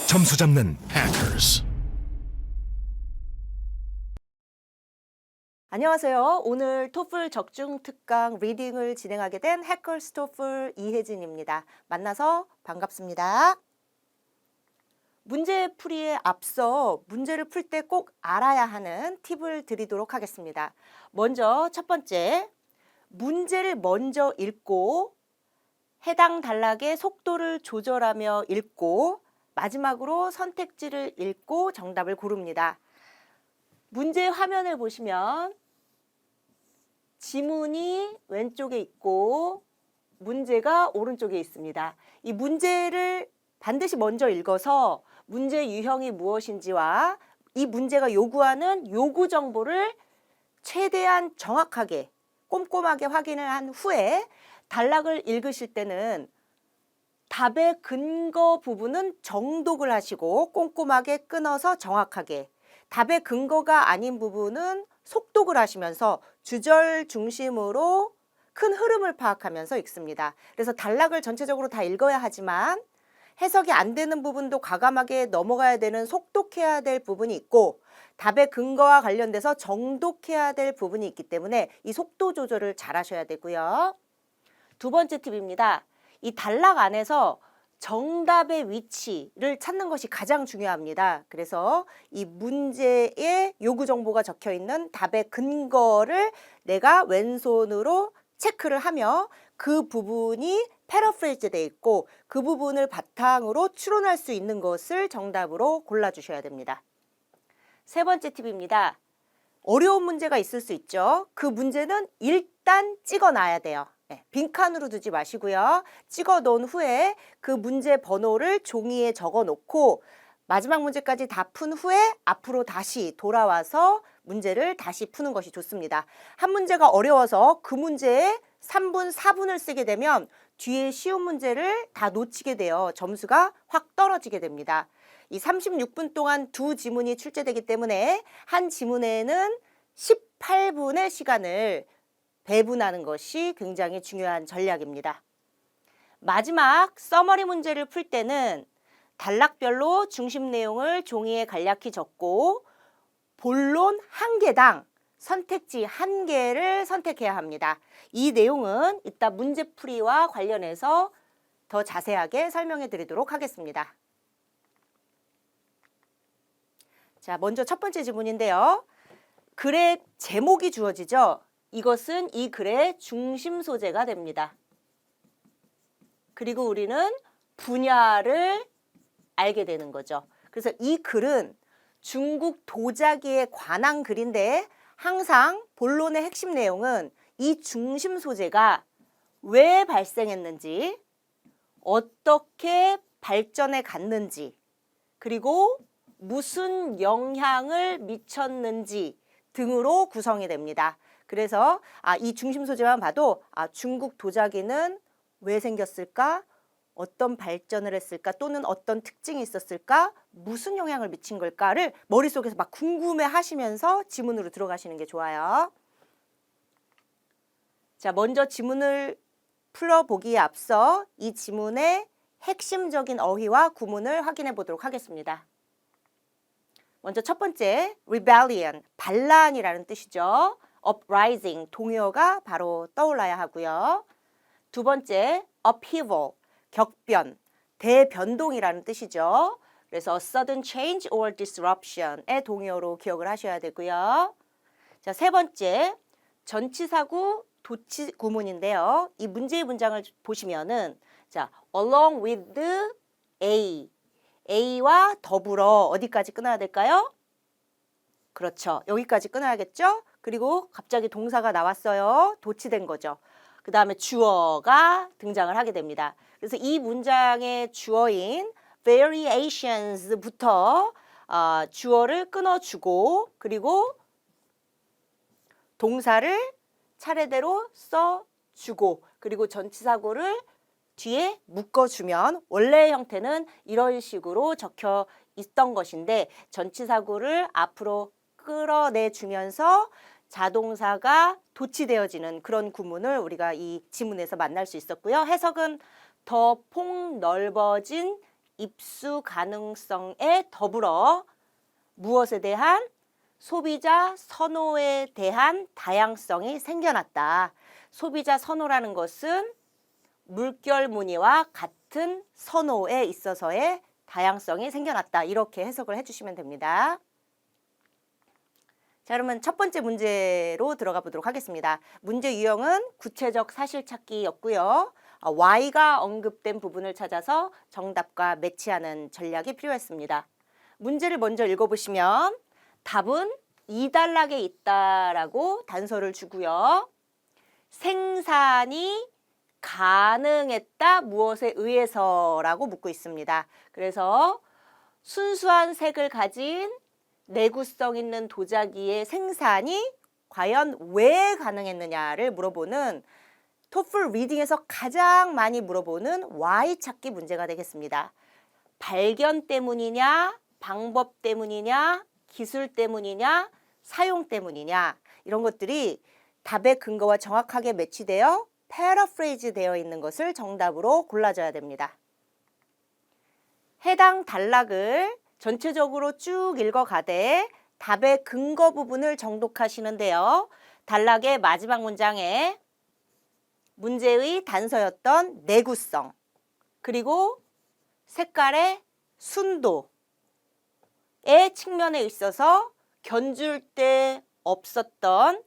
점수 잡는 Hackers. 안녕하세요. 오늘 토플 적중 특강 리딩을 진행하게 된 해커스 토플 이혜진입니다. 만나서 반갑습니다. 문제 풀이에 앞서 문제를 풀 때 꼭 알아야 하는 팁을 드리도록 하겠습니다. 먼저 첫 번째, 문제를 먼저 읽고 해당 단락의 속도를 조절하며 읽고 마지막으로 선택지를 읽고 정답을 고릅니다. 문제 화면을 보시면 지문이 왼쪽에 있고 문제가 오른쪽에 있습니다. 이 문제를 반드시 먼저 읽어서 문제 유형이 무엇인지와 이 문제가 요구하는 요구 정보를 최대한 정확하게 꼼꼼하게 확인을 한 후에 단락을 읽으실 때는 답의 근거 부분은 정독을 하시고 꼼꼼하게 끊어서 정확하게, 답의 근거가 아닌 부분은 속독을 하시면서 주절 중심으로 큰 흐름을 파악하면서 읽습니다. 그래서 단락을 전체적으로 다 읽어야 하지만 해석이 안 되는 부분도 과감하게 넘어가야 되는 속독해야 될 부분이 있고 답의 근거와 관련돼서 정독해야 될 부분이 있기 때문에 이 속도 조절을 잘 하셔야 되고요. 두 번째 팁입니다. 이 단락 안에서 정답의 위치를 찾는 것이 가장 중요합니다. 그래서 이 문제에 요구 정보가 적혀 있는 답의 근거를 내가 왼손으로 체크를 하며 그 부분이 패러프레이즈 되어 있고 그 부분을 바탕으로 추론할 수 있는 것을 정답으로 골라주셔야 됩니다. 세 번째 팁입니다. 어려운 문제가 있을 수 있죠. 그 문제는 일단 찍어놔야 돼요. 빈칸으로 두지 마시고요. 찍어 놓은 후에 그 문제 번호를 종이에 적어 놓고 마지막 문제까지 다 푼 후에 앞으로 다시 돌아와서 문제를 다시 푸는 것이 좋습니다. 한 문제가 어려워서 그 문제에 3분, 4분을 쓰게 되면 뒤에 쉬운 문제를 다 놓치게 돼요. 점수가 확 떨어지게 됩니다. 이 36분 동안 두 지문이 출제되기 때문에 한 지문에는 18분의 시간을 배분하는 것이 굉장히 중요한 전략입니다. 마지막 서머리 문제를 풀 때는 단락별로 중심 내용을 종이에 간략히 적고 본론 한 개당 선택지 한 개를 선택해야 합니다. 이 내용은 이따 문제풀이와 관련해서 더 자세하게 설명해 드리도록 하겠습니다. 자, 먼저 첫 번째 지문인데요. 글의 제목이 주어지죠. 이것은 이 글의 중심 소재가 됩니다. 그리고 우리는 분야를 알게 되는 거죠. 그래서 이 글은 중국 도자기에 관한 글인데 항상 본론의 핵심 내용은 이 중심 소재가 왜 발생했는지, 어떻게 발전해 갔는지, 그리고 무슨 영향을 미쳤는지 등으로 구성이 됩니다. 그래서 이 중심 소재만 봐도 중국 도자기는 왜 생겼을까? 어떤 발전을 했을까? 또는 어떤 특징이 있었을까? 무슨 영향을 미친 걸까를 머릿속에서 막 궁금해 하시면서 지문으로 들어가시는 게 좋아요. 자, 먼저 지문을 풀어보기에 앞서 이 지문의 핵심적인 어휘와 구문을 확인해 보도록 하겠습니다. 먼저 첫 번째, rebellion, 반란이라는 뜻이죠. uprising, 동요가 바로 떠올라야 하고요. 두 번째, upheaval, 격변, 대변동이라는 뜻이죠. 그래서 sudden change or disruption의 동요로 기억을 하셔야 되고요. 자, 세 번째, 전치사구 도치 구문인데요. 이 문제의 문장을 보시면은 자, along with A, A와 더불어 어디까지 끊어야 될까요? 그렇죠. 여기까지 끊어야겠죠? 그리고 갑자기 동사가 나왔어요. 도치된 거죠. 그 다음에 주어가 등장을 하게 됩니다. 그래서 이 문장의 주어인 variations부터 주어를 끊어주고 그리고 동사를 차례대로 써주고 그리고 전치사구를 뒤에 묶어주면 원래의 형태는 이런 식으로 적혀 있던 것인데 전치사구를 앞으로 끌어내주면서 자동사가 도치되어지는 그런 구문을 우리가 이 지문에서 만날 수 있었고요. 해석은 더 폭넓어진 입수 가능성에 더불어 무엇에 대한? 소비자 선호에 대한 다양성이 생겨났다. 소비자 선호라는 것은 물결 무늬와 같은 선호에 있어서의 다양성이 생겨났다. 이렇게 해석을 해주시면 됩니다. 자, 그러면 첫 번째 문제로 들어가 보도록 하겠습니다. 문제 유형은 구체적 사실 찾기였고요. Y가 언급된 부분을 찾아서 정답과 매치하는 전략이 필요했습니다. 문제를 먼저 읽어보시면 답은 2단락에 있다라고 단서를 주고요. 생산이 가능했다 무엇에 의해서라고 묻고 있습니다. 그래서 순수한 색을 가진 내구성 있는 도자기의 생산이 과연 왜 가능했느냐를 물어보는 토플 리딩에서 가장 많이 물어보는 Y 찾기 문제가 되겠습니다. 발견 때문이냐, 방법 때문이냐, 기술 때문이냐, 사용 때문이냐 이런 것들이 답의 근거와 정확하게 매치되어 패러프레이즈 되어 있는 것을 정답으로 골라줘야 됩니다. 해당 단락을 전체적으로 쭉 읽어가되 답의 근거 부분을 정독하시는데요. 단락의 마지막 문장에 문제의 단서였던 내구성 그리고 색깔의 순도의 측면에 있어서 견줄 때 없었던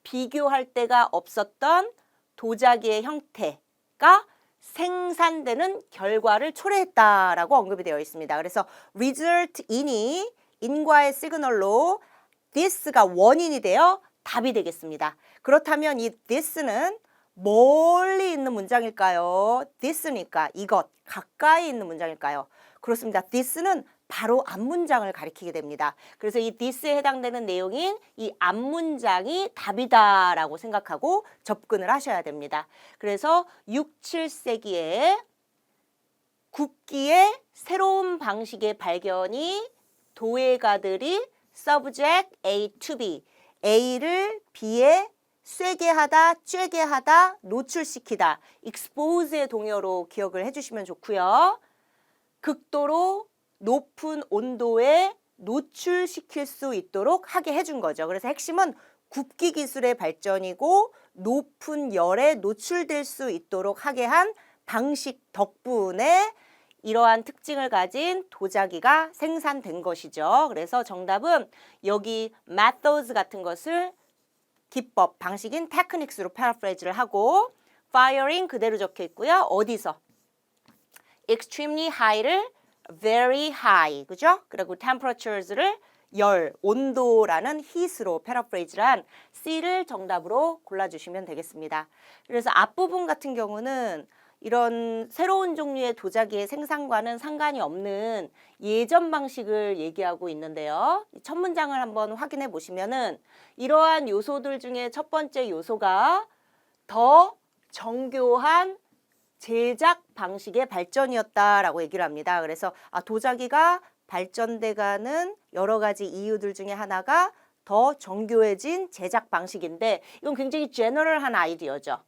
비교할 때가 없었던 도자기의 형태가 생산되는 결과를 초래했다라고 언급이 되어 있습니다. 그래서 result in이 in과의 시그널로 this가 원인이 되어 답이 되겠습니다. 그렇다면 이 this는 멀리 있는 문장일까요? this니까 이것, 가까이 있는 문장일까요? 그렇습니다. this는 바로 앞문장을 가리키게 됩니다. 그래서 이 this에 해당되는 내용인 이 앞문장이 답이다라고 생각하고 접근을 하셔야 됩니다. 그래서 6, 7세기에 굽기의 새로운 방식의 발견이 도예가들이 subject A to B, A를 B에 쐬게 하다, 쬐게 하다, 노출시키다, expose의 동요로 기억을 해주시면 좋고요. 극도로 높은 온도에 노출시킬 수 있도록 하게 해준 거죠. 그래서 핵심은 굽기 기술의 발전이고 높은 열에 노출될 수 있도록 하게 한 방식 덕분에 이러한 특징을 가진 도자기가 생산된 것이죠. 그래서 정답은 여기 methods 같은 것을 기법, 방식인 techniques로 paraphrrase를 하고 firing 그대로 적혀 있고요. 어디서? extremely high를 very high, 그죠? 그리고 temperatures를 열, 온도라는 heat으로 패러프레이즈를 한 C를 정답으로 골라주시면 되겠습니다. 그래서 앞부분 같은 경우는 이런 새로운 종류의 도자기의 생산과는 상관이 없는 예전 방식을 얘기하고 있는데요. 첫 문장을 한번 확인해 보시면은 이러한 요소들 중에 첫 번째 요소가 더 정교한 제작 방식의 발전이었다라고 얘기를 합니다. 그래서 도자기가 발전돼가는 여러 가지 이유들 중에 하나가 더 정교해진 제작 방식인데 이건 굉장히 제너럴한 아이디어죠.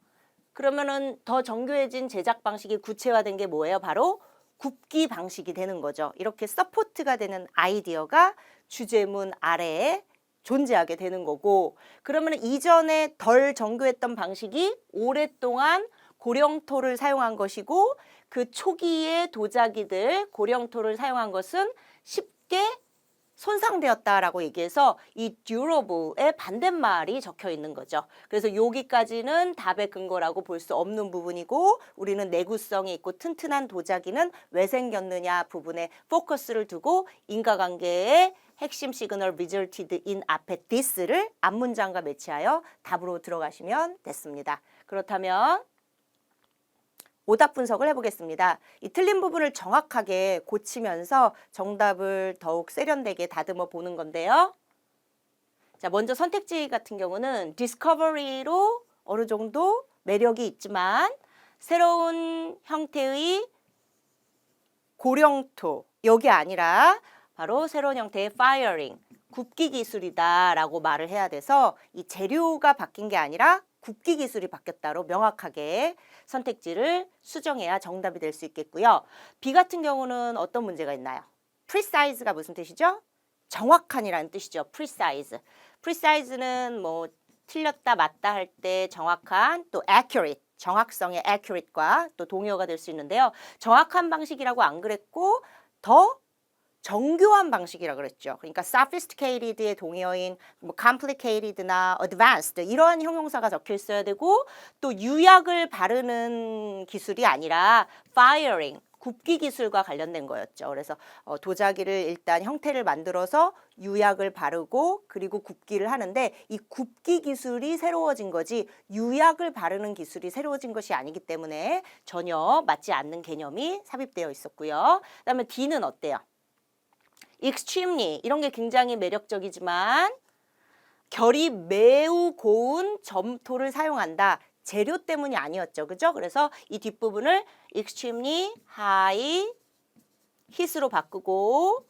그러면은 더 정교해진 제작 방식이 구체화된 게 뭐예요? 바로 굽기 방식이 되는 거죠. 이렇게 서포트가 되는 아이디어가 주제문 아래에 존재하게 되는 거고 그러면 이전에 덜 정교했던 방식이 오랫동안 고령토를 사용한 것이고 그 초기의 도자기들 고령토를 사용한 것은 쉽게 손상되었다라고 얘기해서 이 durable의 반대말이 적혀 있는 거죠. 그래서 여기까지는 답의 근거라고 볼 수 없는 부분이고 우리는 내구성이 있고 튼튼한 도자기는 왜 생겼느냐 부분에 포커스를 두고 인과관계의 핵심 시그널 resulted in 앞에 this를 앞문장과 매치하여 답으로 들어가시면 됐습니다. 그렇다면 오답 분석을 해보겠습니다. 이 틀린 부분을 정확하게 고치면서 정답을 더욱 세련되게 다듬어 보는 건데요. 자, 먼저 선택지 같은 경우는 디스커버리로 어느 정도 매력이 있지만 새로운 형태의 고령토, 여기 아니라 바로 새로운 형태의 파이어링, 굽기 기술이다라고 말을 해야 돼서 이 재료가 바뀐 게 아니라 굽기 기술이 바뀌었다로 명확하게 선택지를 수정해야 정답이 될 수 있겠고요. B 같은 경우는 어떤 문제가 있나요? precise가 무슨 뜻이죠? 정확한이라는 뜻이죠. precise. precise는 뭐 틀렸다 맞다 할 때 정확한, 또 accurate, 정확성의 accurate과 또 동의어가 될 수 있는데요. 정확한 방식이라고 안 그랬고 더 정교한 방식이라 그랬죠. 그러니까 sophisticated의 동의어인 뭐 complicated나 advanced 이러한 형용사가 적혀 있어야 되고, 또 유약을 바르는 기술이 아니라 firing, 굽기 기술과 관련된 거였죠. 그래서 도자기를 일단 형태를 만들어서 유약을 바르고 그리고 굽기를 하는데, 이 굽기 기술이 새로워진 거지 유약을 바르는 기술이 새로워진 것이 아니기 때문에 전혀 맞지 않는 개념이 삽입되어 있었고요. 그다음에 D는 어때요? extremely 이런 게 굉장히 매력적이지만 결이 매우 고운 점토를 사용한다. 재료 때문이 아니었죠. 그죠? 그래서 이 뒷부분을 extremely high heat으로 바꾸고,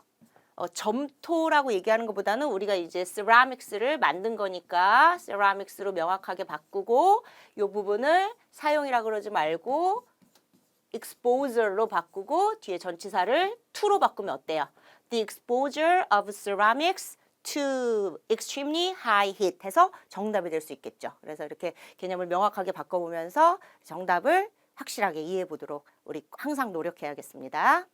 점토라고 얘기하는 것보다는 우리가 이제 ceramics를 만든 거니까 ceramics로 명확하게 바꾸고, 이 부분을 사용이라 그러지 말고 exposure로 바꾸고 뒤에 전치사를 to로 바꾸면 어때요? The exposure of ceramics to extremely high heat 해서 정답이 될 수 있겠죠. 그래서 이렇게 개념을 명확하게 바꿔보면서 정답을 확실하게 이해해 보도록 우리 항상 노력해야겠습니다.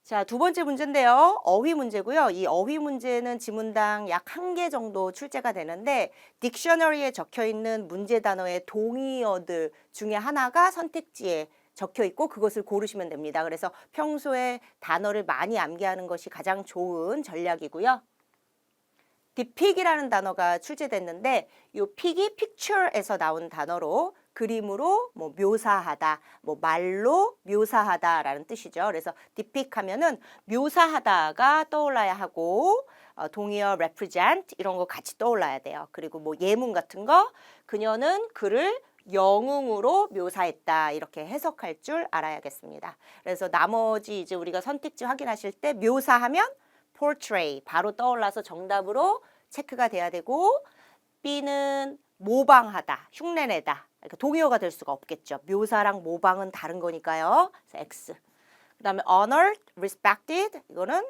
자, 두 번째 문제인데요. 어휘 문제고요. 이 어휘 문제는 지문당 약 1개 정도 출제가 되는데, 딕셔너리에 적혀 있는 문제 단어의 동의어들 중에 하나가 선택지에 적혀 있고 그것을 고르시면 됩니다. 그래서 평소에 단어를 많이 암기하는 것이 가장 좋은 전략이고요. depict이라는 단어가 출제됐는데, 이 pic이 picture에서 나온 단어로 그림으로 뭐 묘사하다, 뭐 말로 묘사하다라는 뜻이죠. 그래서 depict 하면은 묘사하다가 떠올라야 하고, 동의어 represent 이런 거 같이 떠올라야 돼요. 그리고 뭐 예문 같은 거, 그녀는 그를 영웅으로 묘사했다 이렇게 해석할 줄 알아야겠습니다. 그래서 나머지 이제 우리가 선택지 확인하실 때 묘사하면 portray 바로 떠올라서 정답으로 체크가 돼야 되고, B는 모방하다, 흉내내다. 그러니까 동의어가 될 수가 없겠죠. 묘사랑 모방은 다른 거니까요. 그래서 X. 그다음에 honored, respected 이거는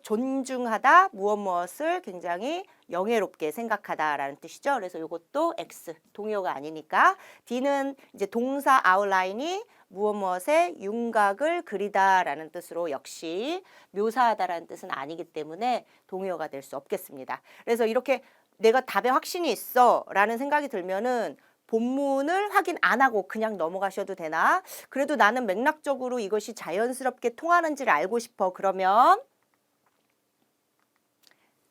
존중하다, 무엇을 굉장히 영예롭게 생각하다라는 뜻이죠. 그래서 이것도 X, 동의어가 아니니까. D는 이제 동사 아웃라인이 무엇에 윤곽을 그리다라는 뜻으로 역시 묘사하다라는 뜻은 아니기 때문에 동의어가 될 수 없겠습니다. 그래서 이렇게 내가 답에 확신이 있어 라는 생각이 들면은 본문을 확인 안 하고 그냥 넘어가셔도 되나? 그래도 나는 맥락적으로 이것이 자연스럽게 통하는지를 알고 싶어. 그러면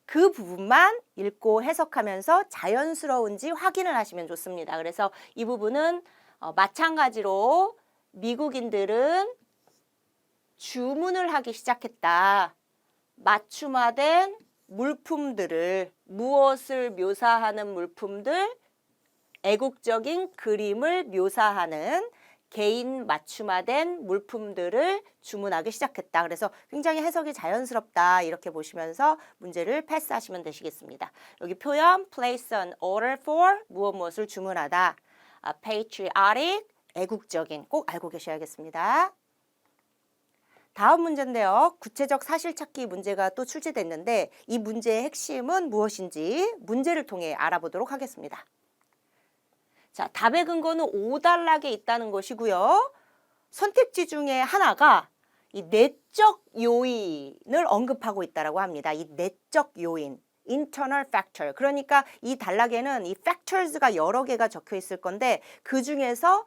그 부분만 읽고 해석하면서 자연스러운지 확인을 하시면 좋습니다. 그래서 이 부분은 마찬가지로 미국인들은 주문을 하기 시작했다. 맞춤화된 물품들을, 무엇을 묘사하는 물품들, 애국적인 그림을 묘사하는 개인 맞춤화된 물품들을 주문하기 시작했다. 그래서 굉장히 해석이 자연스럽다 이렇게 보시면서 문제를 패스하시면 되시겠습니다. 여기 표현 place an order for 무엇을 주문하다. patriotic 애국적인 꼭 알고 계셔야겠습니다. 다음 문제인데요. 구체적 사실 찾기 문제가 또 출제됐는데 이 문제의 핵심은 무엇인지 문제를 통해 알아보도록 하겠습니다. 자, 답의 근거는 5단락에 있다는 것이고요. 선택지 중에 하나가 이 내적 요인을 언급하고 있다고 합니다. 이 내적 요인, internal factor. 그러니까 이 단락에는 이 factors가 여러 개가 적혀 있을 건데 그 중에서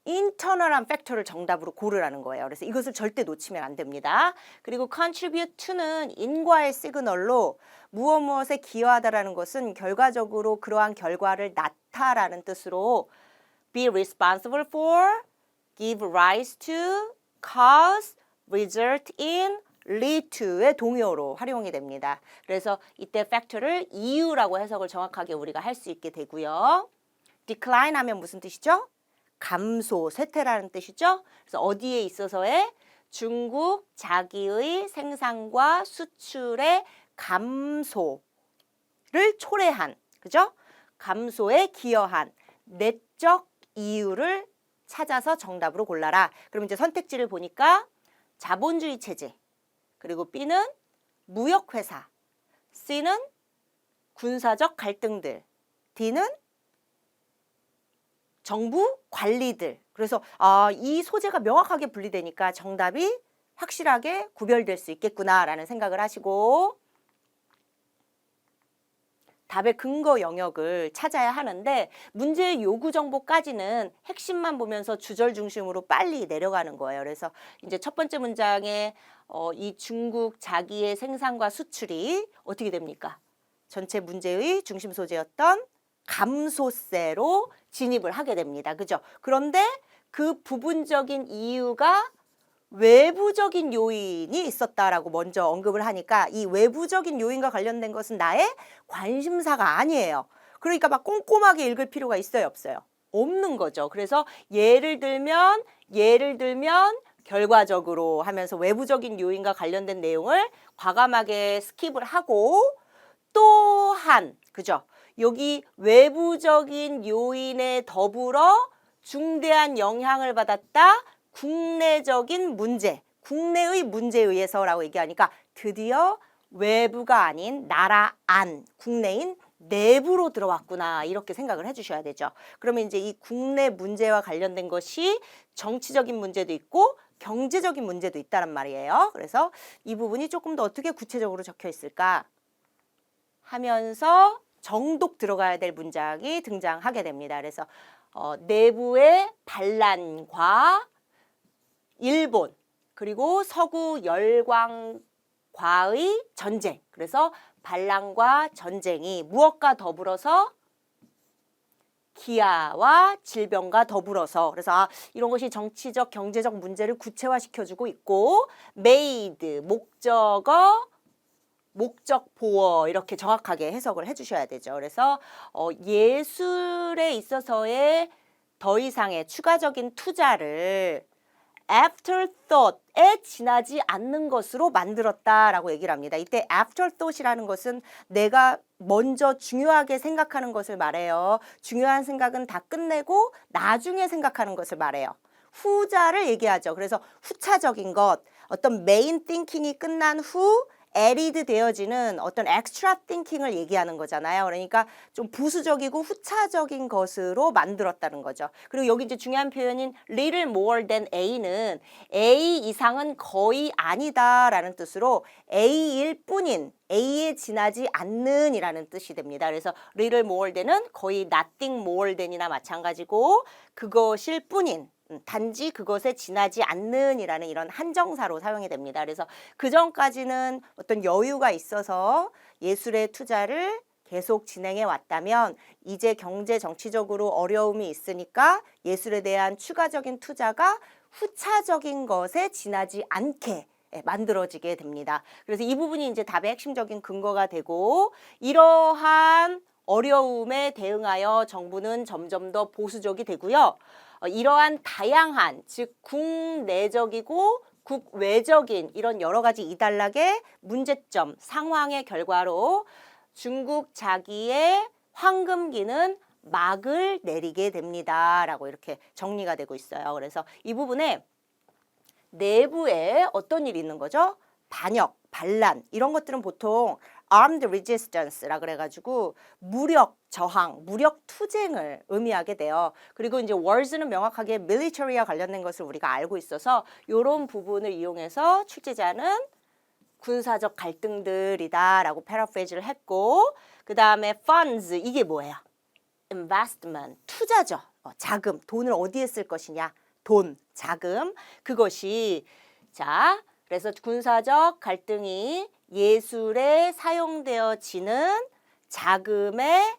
internal한 팩터를 정답으로 고르라는 거예요. 그래서 이것을 절대 놓치면 안 됩니다. 그리고 contribute to는 인과의 시그널로 무엇에 기여하다라는 것은 결과적으로 그러한 결과를 낳다라는 뜻으로 be responsible for, give rise to, cause, result in, lead to의 동의어로 활용이 됩니다. 그래서 이때 factor를 이유라고 해석을 정확하게 우리가 할 수 있게 되고요. decline 하면 무슨 뜻이죠? 감소, 쇠퇴라는 뜻이죠. 그래서 어디에 있어서의 중국 자기의 생산과 수출의 감소를 초래한, 그죠? 감소에 기여한 내적 이유를 찾아서 정답으로 골라라. 그럼 이제 선택지를 보니까 자본주의 체제, 그리고 B는 무역회사, C는 군사적 갈등들, D는 정부 관리들. 그래서 이 소재가 명확하게 분리되니까 정답이 확실하게 구별될 수 있겠구나라는 생각을 하시고 답의 근거 영역을 찾아야 하는데 문제의 요구 정보까지는 핵심만 보면서 주절 중심으로 빨리 내려가는 거예요. 그래서 이제 첫 번째 문장에 이 중국 자기의 생산과 수출이 어떻게 됩니까? 전체 문제의 중심 소재였던 감소세로 진입을 하게 됩니다. 그죠? 그런데 그 부분적인 이유가 외부적인 요인이 있었다라고 먼저 언급을 하니까 이 외부적인 요인과 관련된 것은 나의 관심사가 아니에요. 그러니까 막 꼼꼼하게 읽을 필요가 있어요, 없어요? 없는 거죠. 그래서 예를 들면 결과적으로 하면서 외부적인 요인과 관련된 내용을 과감하게 스킵을 하고 또한 그죠? 여기 외부적인 요인에 더불어 중대한 영향을 받았다. 국내적인 문제, 국내의 문제에 의해서라고 얘기하니까 드디어 외부가 아닌 나라 안, 국내인 내부로 들어왔구나 이렇게 생각을 해주셔야 되죠. 그러면 이제 이 국내 문제와 관련된 것이 정치적인 문제도 있고 경제적인 문제도 있다란 말이에요. 그래서 이 부분이 조금 더 어떻게 구체적으로 적혀 있을까 하면서 정독 들어가야 될 문장이 등장하게 됩니다. 그래서 내부의 반란과 일본 그리고 서구 열강과의 전쟁. 그래서 반란과 전쟁이 무엇과 더불어서 기아와 질병과 더불어서 그래서 이런 것이 정치적 경제적 문제를 구체화시켜주고 있고 made 목적어 목적 보어 이렇게 정확하게 해석을 해주셔야 되죠. 그래서 예술에 있어서의 더 이상의 추가적인 투자를 afterthought에 지나지 않는 것으로 만들었다라고 얘기를 합니다. 이때 afterthought이라는 것은 내가 먼저 중요하게 생각하는 것을 말해요. 중요한 생각은 다 끝내고 나중에 생각하는 것을 말해요. 후자를 얘기하죠. 그래서 후차적인 것, 어떤 메인 띵킹이 끝난 후 added 되어지는 어떤 extra thinking을 얘기하는 거잖아요. 그러니까 좀 부수적이고 후차적인 것으로 만들었다는 거죠. 그리고 여기 이제 중요한 표현인 little more than A는 A 이상은 거의 아니다라는 뜻으로 A일 뿐인 A에 지나지 않는 이라는 뜻이 됩니다. 그래서 little more than은 거의 nothing more than이나 마찬가지고 그것일 뿐인 단지 그것에 지나지 않는 이라는 이런 한정사로 사용이 됩니다. 그래서 그 전까지는 어떤 여유가 있어서 예술의 투자를 계속 진행해 왔다면 이제 경제 정치적으로 어려움이 있으니까 예술에 대한 추가적인 투자가 후차적인 것에 지나지 않게 만들어지게 됩니다. 그래서 이 부분이 이제 답의 핵심적인 근거가 되고 이러한 어려움에 대응하여 정부는 점점 더 보수적이 되고요. 이러한 다양한 즉 국내적이고 국외적인 이런 여러 가지 이단락의 문제점 상황의 결과로 중국 자기의 황금기는 막을 내리게 됩니다. 라고 이렇게 정리가 되고 있어요. 그래서 이 부분에 내부에 어떤 일이 있는 거죠? 반역, 반란 이런 것들은 보통 armed resistance라 그래가지고 무력 저항, 무력 투쟁을 의미하게 돼요. 그리고 이제 wars는 명확하게 military와 관련된 것을 우리가 알고 있어서 이런 부분을 이용해서 출제자는 군사적 갈등들이다라고 패러프레이즈를 했고 그 다음에 funds 이게 뭐예요? investment 투자죠. 자금, 돈을 어디에 쓸 것이냐? 돈, 자금 그것이 자 그래서 군사적 갈등이 예술에 사용되어지는 자금의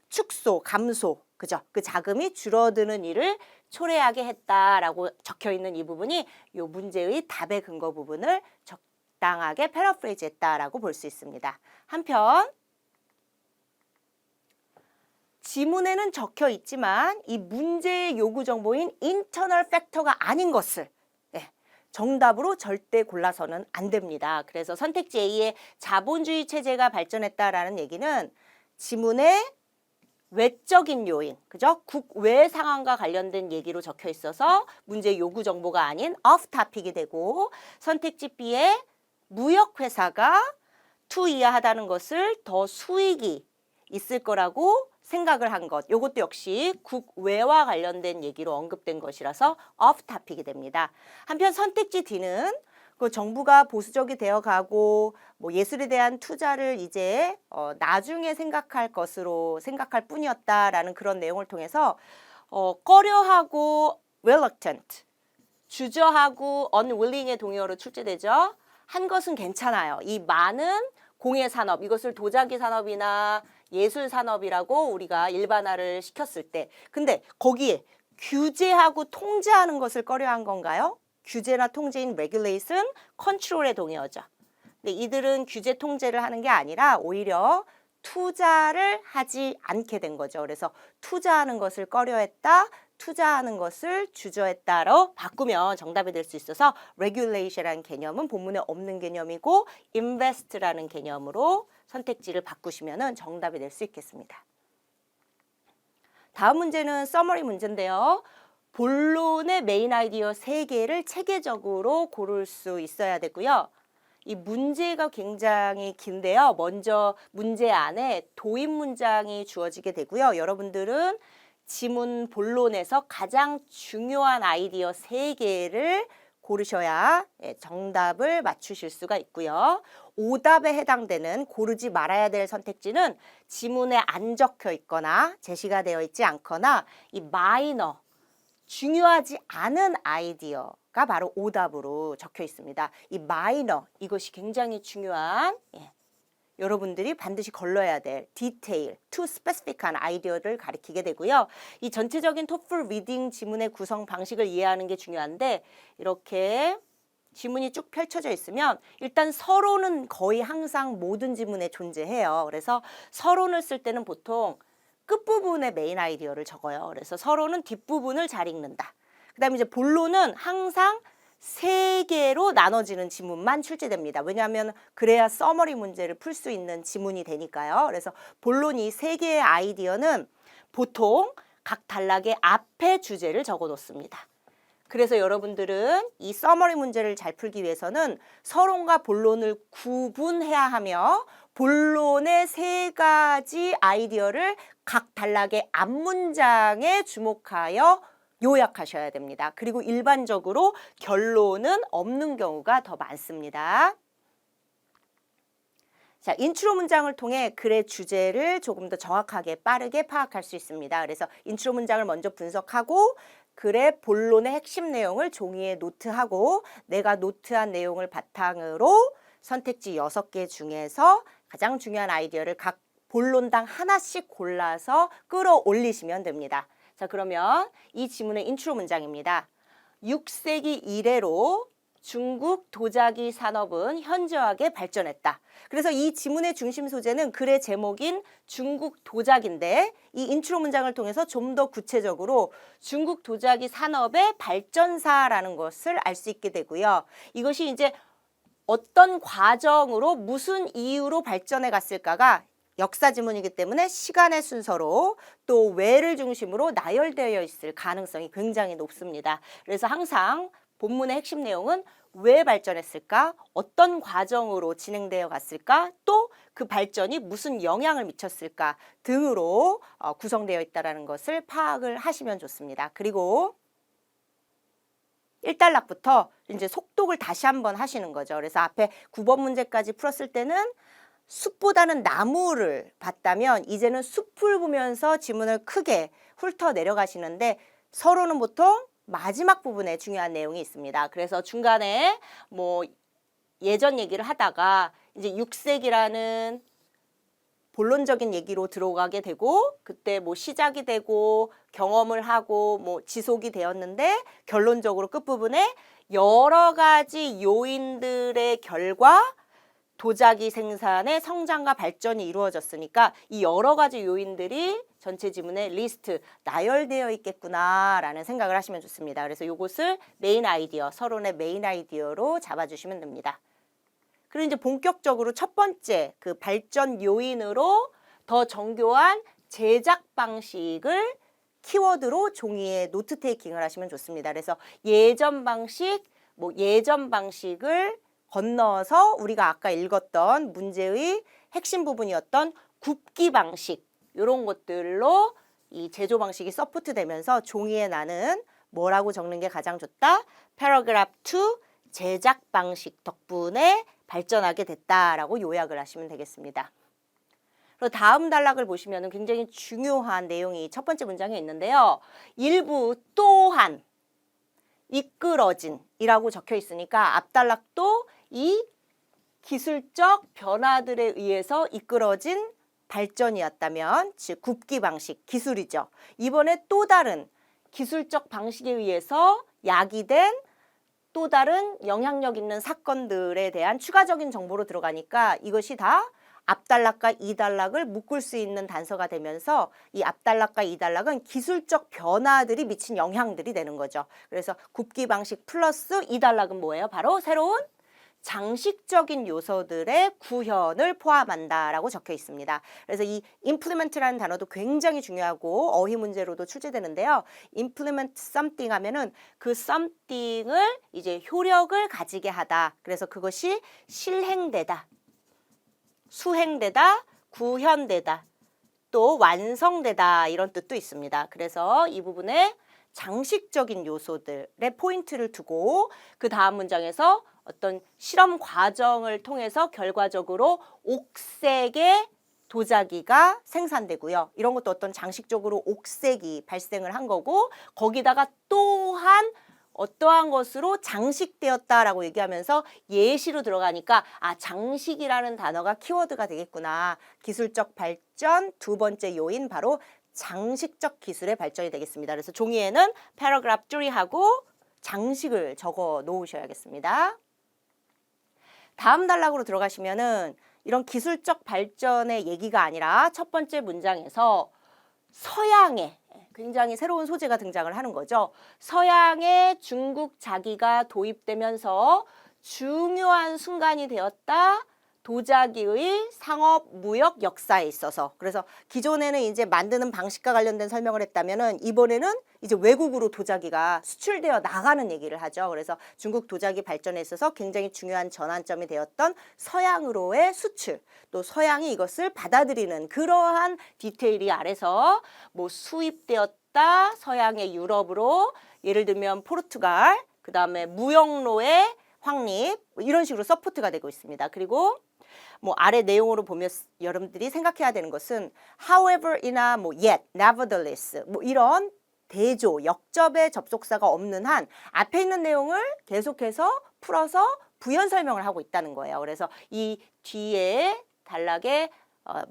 축소, 감소, 그죠? 그 자금이 줄어드는 일을 초래하게 했다라고 적혀 있는 이 부분이 이 문제의 답의 근거 부분을 적당하게 패러프레이즈했다라고 볼 수 있습니다. 한편 지문에는 적혀 있지만 이 문제의 요구 정보인 인터널 팩터가 아닌 것을 정답으로 절대 골라서는 안 됩니다. 그래서 선택지 A의 자본주의 체제가 발전했다라는 얘기는 지문에 외적인 요인, 그죠? 국외 상황과 관련된 얘기로 적혀 있어서 문제 요구 정보가 아닌 off topic이 되고, 선택지 B에 무역회사가 투이하다는 것을 더 수익이 있을 거라고 생각을 한 것. 이것도 역시 국외와 관련된 얘기로 언급된 것이라서 off topic이 됩니다. 한편 선택지 D는 그 정부가 보수적이 되어가고 뭐 예술에 대한 투자를 이제 나중에 생각할 것으로 생각할 뿐이었다라는 그런 내용을 통해서 꺼려하고 reluctant, 주저하고 unwilling의 동의어로 출제되죠. 한 것은 괜찮아요. 이 많은 공예 산업, 이것을 도자기 산업이나 예술 산업이라고 우리가 일반화를 시켰을 때, 근데 거기에 규제하고 통제하는 것을 꺼려한 건가요? 규제나 통제인 regulation, control의 동의어죠. 근데 이들은 규제 통제를 하는 게 아니라 오히려 투자를 하지 않게 된 거죠. 그래서 투자하는 것을 꺼려했다, 투자하는 것을 주저했다로 바꾸면 정답이 될 수 있어서 regulation이라는 개념은 본문에 없는 개념이고 invest라는 개념으로 선택지를 바꾸시면 정답이 될 수 있겠습니다. 다음 문제는 서머리 문제인데요. 본론의 메인 아이디어 3개를 체계적으로 고를 수 있어야 되고요. 이 문제가 굉장히 긴데요. 먼저 문제 안에 도입 문장이 주어지게 되고요. 여러분들은 지문 본론에서 가장 중요한 아이디어 3개를 고르셔야 정답을 맞추실 수가 있고요. 오답에 해당되는 고르지 말아야 될 선택지는 지문에 안 적혀 있거나 제시가 되어 있지 않거나 이 마이너, 중요하지 않은 아이디어가 바로 오답으로 적혀 있습니다. 이 마이너, 이것이 굉장히 중요한 여러분들이 반드시 걸러야 될 디테일, too specific한 아이디어를 가리키게 되고요. 이 전체적인 토플 리딩 지문의 구성 방식을 이해하는 게 중요한데 이렇게 지문이 쭉 펼쳐져 있으면 일단 서론은 거의 항상 모든 지문에 존재해요. 그래서 서론을 쓸 때는 보통 끝부분에 메인 아이디어를 적어요. 그래서 서론은 뒷부분을 잘 읽는다. 그 다음에 이제 본론은 항상 3개로 나눠지는 지문만 출제됩니다. 왜냐하면 그래야 서머리 문제를 풀 수 있는 지문이 되니까요. 그래서 본론이 3개의 아이디어는 보통 각 단락의 앞에 주제를 적어 놓습니다. 그래서 여러분들은 이 서머리 문제를 잘 풀기 위해서는 서론과 본론을 구분해야 하며 본론의 3가지 아이디어를 각 단락의 앞문장에 주목하여 요약하셔야 됩니다. 그리고 일반적으로 결론은 없는 경우가 더 많습니다. 자, 인트로 문장을 통해 글의 주제를 조금 더 정확하게 빠르게 파악할 수 있습니다. 그래서 인트로 문장을 먼저 분석하고 글의 본론의 핵심 내용을 종이에 노트하고 내가 노트한 내용을 바탕으로 선택지 6개 중에서 가장 중요한 아이디어를 각 본론당 하나씩 골라서 끌어올리시면 됩니다. 자, 그러면 이 지문의 인트로 문장입니다. 6세기 이래로 중국 도자기 산업은 현저하게 발전했다. 그래서 이 지문의 중심 소재는 글의 제목인 중국 도자기인데 이 인트로 문장을 통해서 좀 더 구체적으로 중국 도자기 산업의 발전사라는 것을 알 수 있게 되고요. 이것이 이제 어떤 과정으로 무슨 이유로 발전해 갔을까가 역사 지문이기 때문에 시간의 순서로 또 왜를 중심으로 나열되어 있을 가능성이 굉장히 높습니다. 그래서 항상 본문의 핵심 내용은 왜 발전했을까? 어떤 과정으로 진행되어 갔을까? 또 그 발전이 무슨 영향을 미쳤을까? 등으로 구성되어 있다는 것을 파악을 하시면 좋습니다. 그리고 1단락부터 이제 속독을 다시 한번 하시는 거죠. 그래서 앞에 9번 문제까지 풀었을 때는 숲보다는 나무를 봤다면 이제는 숲을 보면서 지문을 크게 훑어 내려가시는데 서론은 보통 마지막 부분에 중요한 내용이 있습니다. 그래서 중간에 뭐 예전 얘기를 하다가 이제 6세기라는 본론적인 얘기로 들어가게 되고 그때 뭐 시작이 되고 경험을 하고 뭐 지속이 되었는데 결론적으로 끝부분에 여러 가지 요인들의 결과 도자기 생산의 성장과 발전이 이루어졌으니까 이 여러 가지 요인들이 전체 지문에 리스트 나열되어 있겠구나라는 생각을 하시면 좋습니다. 그래서 이것을 메인 아이디어, 서론의 메인 아이디어로 잡아주시면 됩니다. 그리고 이제 본격적으로 첫 번째 그 발전 요인으로 더 정교한 제작 방식을 키워드로 종이에 노트 테이킹을 하시면 좋습니다. 그래서 예전 방식, 예전 방식을 건너서 우리가 아까 읽었던 문제의 핵심 부분이었던 굽기 방식, 이런 것들로 이 제조 방식이 서포트 되면서 종이에 나는 뭐라고 적는 게 가장 좋다? paragraph 2 제작 방식 덕분에 발전하게 됐다라고 요약을 하시면 되겠습니다. 그리고 다음 단락을 보시면 굉장히 중요한 내용이 첫 번째 문장에 있는데요. 일부 또한 이끌어진 이라고 적혀 있으니까 앞 단락도 이 기술적 변화들에 의해서 이끌어진 발전이었다면, 즉 굽기 방식, 기술이죠. 이번에 또 다른 기술적 방식에 의해서 야기된 또 다른 영향력 있는 사건들에 대한 추가적인 정보로 들어가니까 이것이 다 앞단락과 이단락을 묶을 수 있는 단서가 되면서 이 앞단락과 이단락은 기술적 변화들이 미친 영향들이 되는 거죠. 그래서 굽기 방식 플러스 이단락은 뭐예요? 바로 새로운 장식적인 요소들의 구현을 포함한다라고 적혀 있습니다. 그래서 이 implement라는 단어도 굉장히 중요하고 어휘 문제로도 출제되는데요. implement something 하면은 그 something을 이제 효력을 가지게 하다. 그래서 그것이 실행되다, 수행되다, 구현되다, 또 완성되다, 이런 뜻도 있습니다. 그래서 이 부분에 장식적인 요소들의 포인트를 두고 그 다음 문장에서 어떤 실험 과정을 통해서 결과적으로 옥색의 도자기가 생산되고요. 이런 것도 어떤 장식적으로 옥색이 발생을 한 거고, 거기다가 또한 어떠한 것으로 장식되었다라고 얘기하면서 예시로 들어가니까 장식이라는 단어가 키워드가 되겠구나. 기술적 발전 두 번째 요인 바로 장식적 기술의 발전이 되겠습니다. 그래서 종이에는 paragraph 3하고 장식을 적어 놓으셔야겠습니다. 다음 단락으로 들어가시면은 이런 기술적 발전의 얘기가 아니라 첫 번째 문장에서 서양의 굉장히 새로운 소재가 등장을 하는 거죠. 서양의 중국 자기가 도입되면서 중요한 순간이 되었다. 도자기의 상업 무역 역사에 있어서. 그래서 기존에는 이제 만드는 방식과 관련된 설명을 했다면은 이번에는 이제 외국으로 도자기가 수출되어 나가는 얘기를 하죠. 그래서 중국 도자기 발전에 있어서 굉장히 중요한 전환점이 되었던 서양으로의 수출, 또 서양이 이것을 받아들이는 그러한 디테일이 아래서 수입되었다, 서양의 유럽으로, 예를 들면 포르투갈, 그 다음에 무역로의 확립, 이런 식으로 서포트가 되고 있습니다. 그리고 아래 내용으로 보면 여러분들이 생각해야 되는 것은 however이나 yet, nevertheless 이런 대조, 역접의 접속사가 없는 한 앞에 있는 내용을 계속해서 풀어서 부연 설명을 하고 있다는 거예요. 그래서 이 뒤에 단락의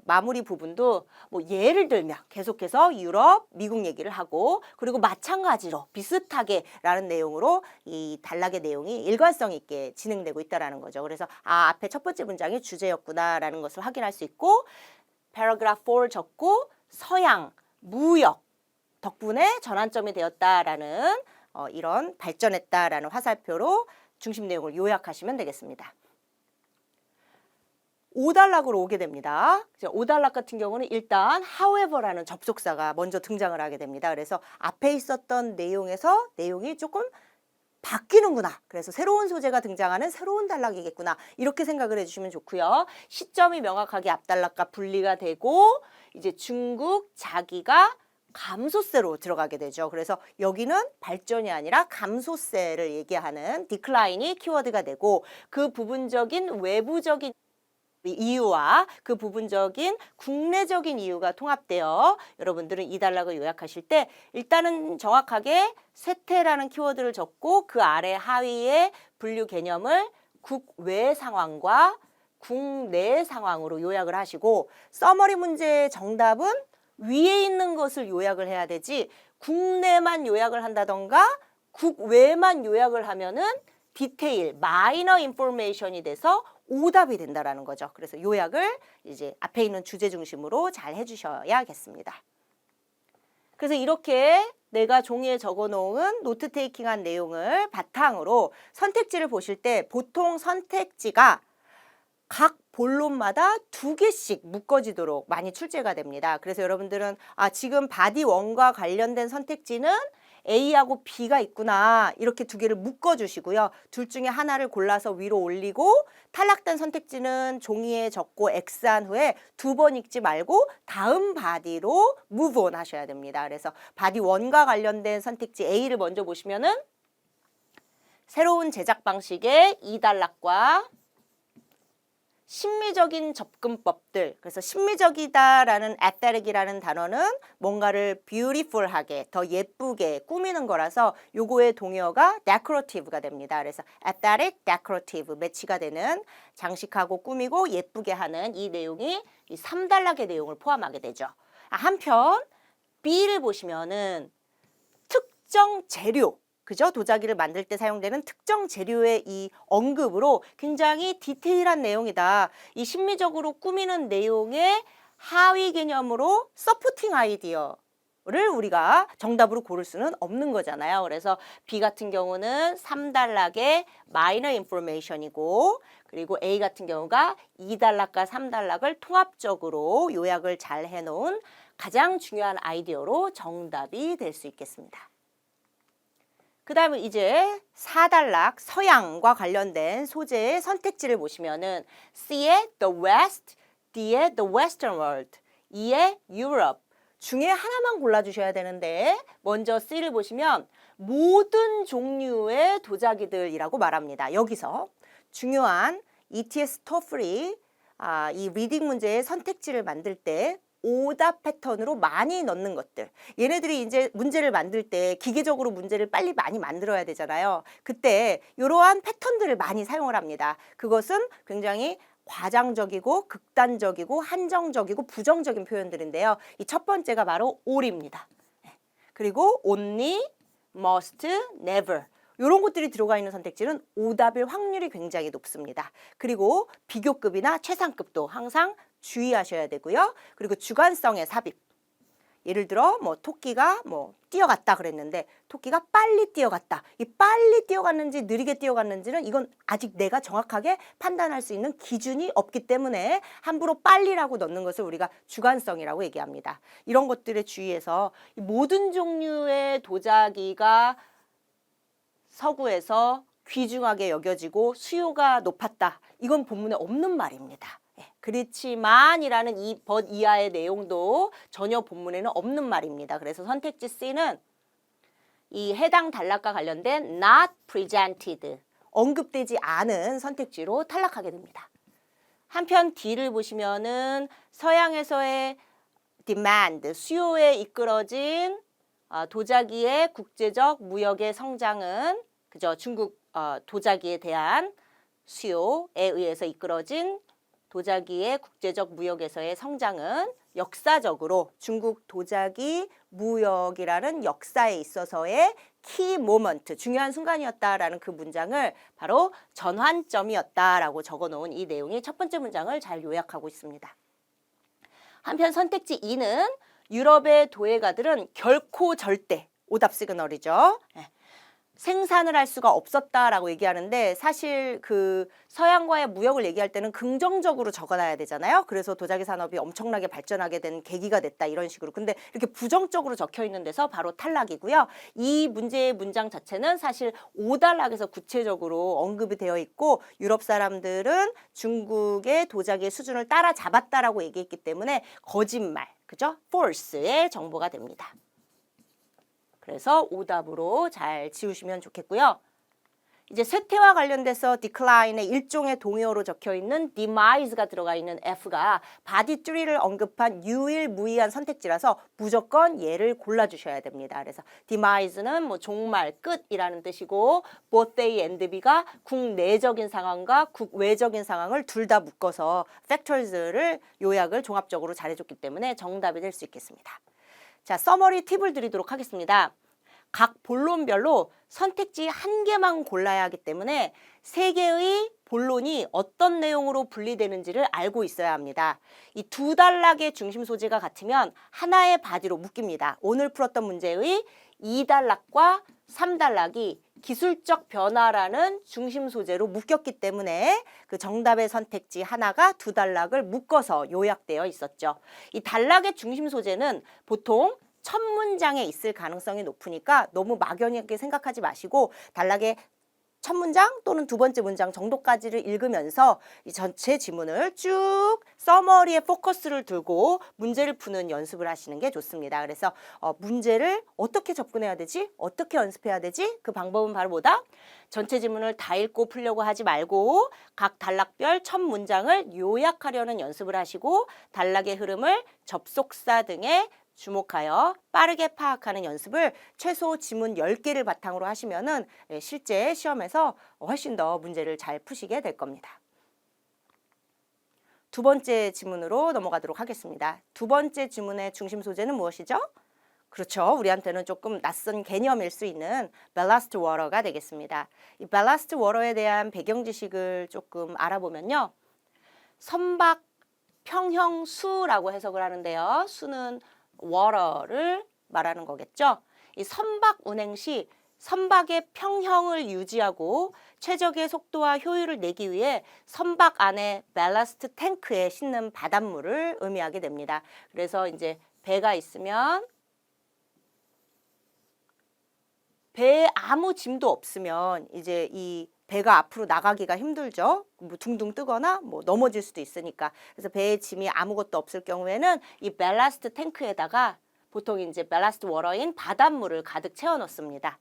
마무리 부분도 예를 들면 계속해서 유럽, 미국 얘기를 하고, 그리고 마찬가지로 비슷하게 라는 내용으로 이 단락의 내용이 일관성 있게 진행되고 있다는 거죠. 그래서 앞에 첫 번째 문장이 주제였구나라는 것을 확인할 수 있고, paragraph 4 적고 서양, 무역 덕분에 전환점이 되었다라는 이런 발전했다라는 화살표로 중심 내용을 요약하시면 되겠습니다. 5단락으로 오게 됩니다. 5단락 같은 경우는 일단 however라는 접속사가 먼저 등장을 하게 됩니다. 그래서 앞에 있었던 내용에서 내용이 조금 바뀌는구나. 그래서 새로운 소재가 등장하는 새로운 단락이겠구나. 이렇게 생각을 해주시면 좋고요. 시점이 명확하게 앞단락과 분리가 되고 이제 중국 자기가 감소세로 들어가게 되죠. 그래서 여기는 발전이 아니라 감소세를 얘기하는 디클라인이 키워드가 되고, 그 부분적인 외부적인 이유와 그 부분적인 국내적인 이유가 통합되어 여러분들은 이 단락을 요약하실 때 일단은 정확하게 세태라는 키워드를 적고 그 아래 하위의 분류 개념을 국외 상황과 국내 상황으로 요약을 하시고, 서머리 문제의 정답은 위에 있는 것을 요약을 해야 되지 국내만 요약을 한다던가 국외만 요약을 하면은 디테일, 마이너 인포메이션이 돼서 오답이 된다라는 거죠. 그래서 요약을 이제 앞에 있는 주제 중심으로 잘 해주셔야겠습니다. 그래서 이렇게 내가 종이에 적어놓은 노트 테이킹한 내용을 바탕으로 선택지를 보실 때 보통 선택지가 각 본론마다 2개씩 묶어지도록 많이 출제가 됩니다. 그래서 여러분들은 지금 바디 1과 관련된 선택지는 A하고 B가 있구나 이렇게 2개를 묶어주시고요. 둘 중에 하나를 골라서 위로 올리고 탈락된 선택지는 종이에 적고 X한 후에 2번 읽지 말고 다음 바디로 move on 하셔야 됩니다. 그래서 바디 1과 관련된 선택지 A를 먼저 보시면은 새로운 제작 방식의 2단락과 심미적인 접근법들. 그래서 심미적이다라는 aesthetic이라는 단어는 뭔가를 beautiful하게 더 예쁘게 꾸미는 거라서 요거의 동의어가 decorative가 됩니다. 그래서 aesthetic, decorative 매치가 되는 장식하고 꾸미고 예쁘게 하는 이 내용이 이 3단락의 내용을 포함하게 되죠. 한편 B를 보시면은 특정 재료 그죠? 도자기를 만들 때 사용되는 특정 재료의 이 언급으로 굉장히 디테일한 내용이다. 이 심미적으로 꾸미는 내용의 하위 개념으로 서포팅 아이디어를 우리가 정답으로 고를 수는 없는 거잖아요. 그래서 B 같은 경우는 3단락의 마이너 인포메이션이고 그리고 A 같은 경우가 2단락과 3단락을 통합적으로 요약을 잘 해놓은 가장 중요한 아이디어로 정답이 될 수 있겠습니다. 그 다음에 이제 4단락 서양과 관련된 소재의 선택지를 보시면은 C의 The West, D의 The Western World, E의 Europe 중에 하나만 골라주셔야 되는데 먼저 C를 보시면 모든 종류의 도자기들이라고 말합니다. 여기서 중요한 ETS 토플이 이 리딩 문제의 선택지를 만들 때 오답 패턴으로 많이 넣는 것들. 얘네들이 이제 문제를 만들 때 기계적으로 문제를 빨리 많이 만들어야 되잖아요. 그때 이러한 패턴들을 많이 사용을 합니다. 그것은 굉장히 과장적이고 극단적이고 한정적이고 부정적인 표현들인데요. 이 첫 번째가 바로 all입니다. 그리고 only, must, never. 이런 것들이 들어가 있는 선택지는 오답일 확률이 굉장히 높습니다. 그리고 비교급이나 최상급도 항상 주의하셔야 되고요. 그리고 주관성의 삽입. 예를 들어 토끼가 뛰어갔다 그랬는데 토끼가 빨리 뛰어갔다. 이 빨리 뛰어갔는지 느리게 뛰어갔는지는 이건 아직 내가 정확하게 판단할 수 있는 기준이 없기 때문에 함부로 빨리라고 넣는 것을 우리가 주관성이라고 얘기합니다. 이런 것들에 주의해서 모든 종류의 도자기가 서구에서 귀중하게 여겨지고 수요가 높았다. 이건 본문에 없는 말입니다. 그렇지만이라는 이 벗 이하의 내용도 전혀 본문에는 없는 말입니다. 그래서 선택지 C는 이 해당 단락과 관련된 not presented, 언급되지 않은 선택지로 탈락하게 됩니다. 한편 D를 보시면은 서양에서의 demand, 수요에 이끌어진 도자기의 국제적 무역의 성장은 그죠? 중국 도자기에 대한 수요에 의해서 이끌어진 도자기의 국제적 무역에서의 성장은 역사적으로 중국 도자기 무역이라는 역사에 있어서의 키 모먼트, 중요한 순간이었다라는 그 문장을 바로 전환점이었다라고 적어놓은 이 내용이 첫 번째 문장을 잘 요약하고 있습니다. 한편 선택지 2는 유럽의 도예가들은 결코 절대 오답 시그널이죠. 생산을 할 수가 없었다라고 얘기하는데 사실 그 서양과의 무역을 얘기할 때는 긍정적으로 적어놔야 되잖아요. 그래서 도자기 산업이 엄청나게 발전하게 된 계기가 됐다 이런 식으로. 근데 이렇게 부정적으로 적혀 있는 데서 바로 탈락이고요. 이 문제의 문장 자체는 사실 5단락에서 구체적으로 언급이 되어 있고 유럽 사람들은 중국의 도자기의 수준을 따라잡았다라고 얘기했기 때문에 거짓말, 그죠? false의 정보가 됩니다. 그래서 오답으로 잘 지우시면 좋겠고요. 이제 쇠퇴와 관련돼서 decline의 일종의 동의어로 적혀 있는 demise가 들어가 있는 F가 body 3를 언급한 유일무이한 선택지라서 무조건 얘를 골라주셔야 됩니다. 그래서 demise는 종말, 끝이라는 뜻이고 both A and B가 국내적인 상황과 국외적인 상황을 둘 다 묶어서 factors를 요약을 종합적으로 잘해줬기 때문에 정답이 될 수 있겠습니다. 자, 서머리 팁을 드리도록 하겠습니다. 각 본론별로 선택지 한 개만 골라야 하기 때문에 세 개의 본론이 어떤 내용으로 분리되는지를 알고 있어야 합니다. 이 2단락의 중심 소재가 같으면 하나의 바디로 묶입니다. 오늘 풀었던 문제의 2단락과 3단락이 기술적 변화라는 중심 소재로 묶였기 때문에 그 정답의 선택지 하나가 두 단락을 묶어서 요약되어 있었죠. 이 단락의 중심 소재는 보통 첫 문장에 있을 가능성이 높으니까 너무 막연하게 생각하지 마시고 단락의 첫 문장 또는 두 번째 문장 정도까지를 읽으면서 이 전체 지문을 쭉 서머리에 포커스를 두고 문제를 푸는 연습을 하시는 게 좋습니다. 그래서 문제를 어떻게 접근해야 되지? 어떻게 연습해야 되지? 그 방법은 바로 뭐다? 전체 지문을 다 읽고 풀려고 하지 말고 각 단락별 첫 문장을 요약하려는 연습을 하시고 단락의 흐름을 접속사 등에 주목하여 빠르게 파악하는 연습을 최소 지문 10개를 바탕으로 하시면은 실제 시험에서 훨씬 더 문제를 잘 푸시게 될 겁니다. 두 번째 지문으로 넘어가도록 하겠습니다. 두 번째 지문의 중심 소재는 무엇이죠? 그렇죠. 우리한테는 조금 낯선 개념일 수 있는 ballast water가 되겠습니다. 이 ballast water에 대한 배경 지식을 조금 알아보면요. 선박 평형수라고 해석을 하는데요. 수는 water를 말하는 거겠죠. 이 선박 운행 시 선박의 평형을 유지하고 최적의 속도와 효율을 내기 위해 선박 안에 밸러스트 탱크에 싣는 바닷물을 의미하게 됩니다. 그래서 이제 배가 있으면 배에 아무 짐도 없으면 이제 이 배가 앞으로 나가기가 힘들죠. 뭐 둥둥 뜨거나 뭐 넘어질 수도 있으니까. 그래서 배에 짐이 아무것도 없을 경우에는 이 밸러스트 탱크에다가 보통 이제 밸러스트 워터인 바닷물을 가득 채워 넣습니다.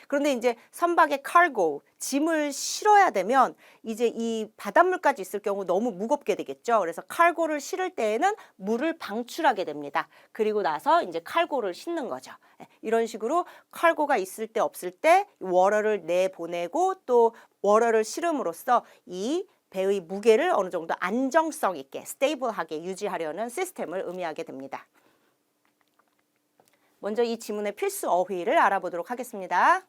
그런데 이제 선박의 카고, 짐을 실어야 되면 이제 이 바닷물까지 있을 경우 너무 무겁게 되겠죠. 그래서 카고를 실을 때에는 물을 방출하게 됩니다. 그리고 나서 이제 카고를 싣는 거죠. 이런 식으로 카고가 있을 때 없을 때 워터를 내보내고 또 워터를 실음으로써 이 배의 무게를 어느 정도 안정성 있게 스테이블하게 유지하려는 시스템을 의미하게 됩니다. 먼저 이 지문의 필수 어휘를 알아보도록 하겠습니다.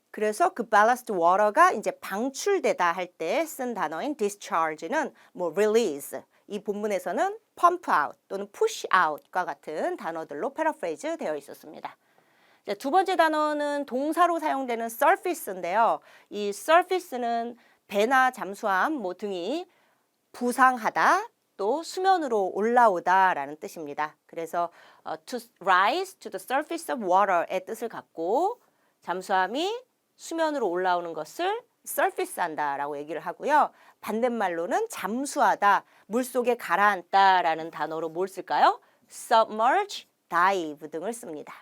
그래서 그 ballast water가 이제 방출되다 할 때 쓴 단어인 discharge는 뭐 release, 이 본문에서는 pump out 또는 push out과 같은 단어들로 패러프레이즈 되어 있었습니다. 두 번째 단어는 동사로 사용되는 surface인데요. 이 surface는 배나 잠수함 뭐 등이 부상하다, 또 수면으로 올라오다라는 뜻입니다. 그래서 to rise to the surface of water의 뜻을 갖고 잠수함이 수면으로 올라오는 것을 surface한다라고 얘기를 하고요. 반대말로는 잠수하다, 물속에 가라앉다라는 단어로 뭘 쓸까요? submerge, dive 등을 씁니다.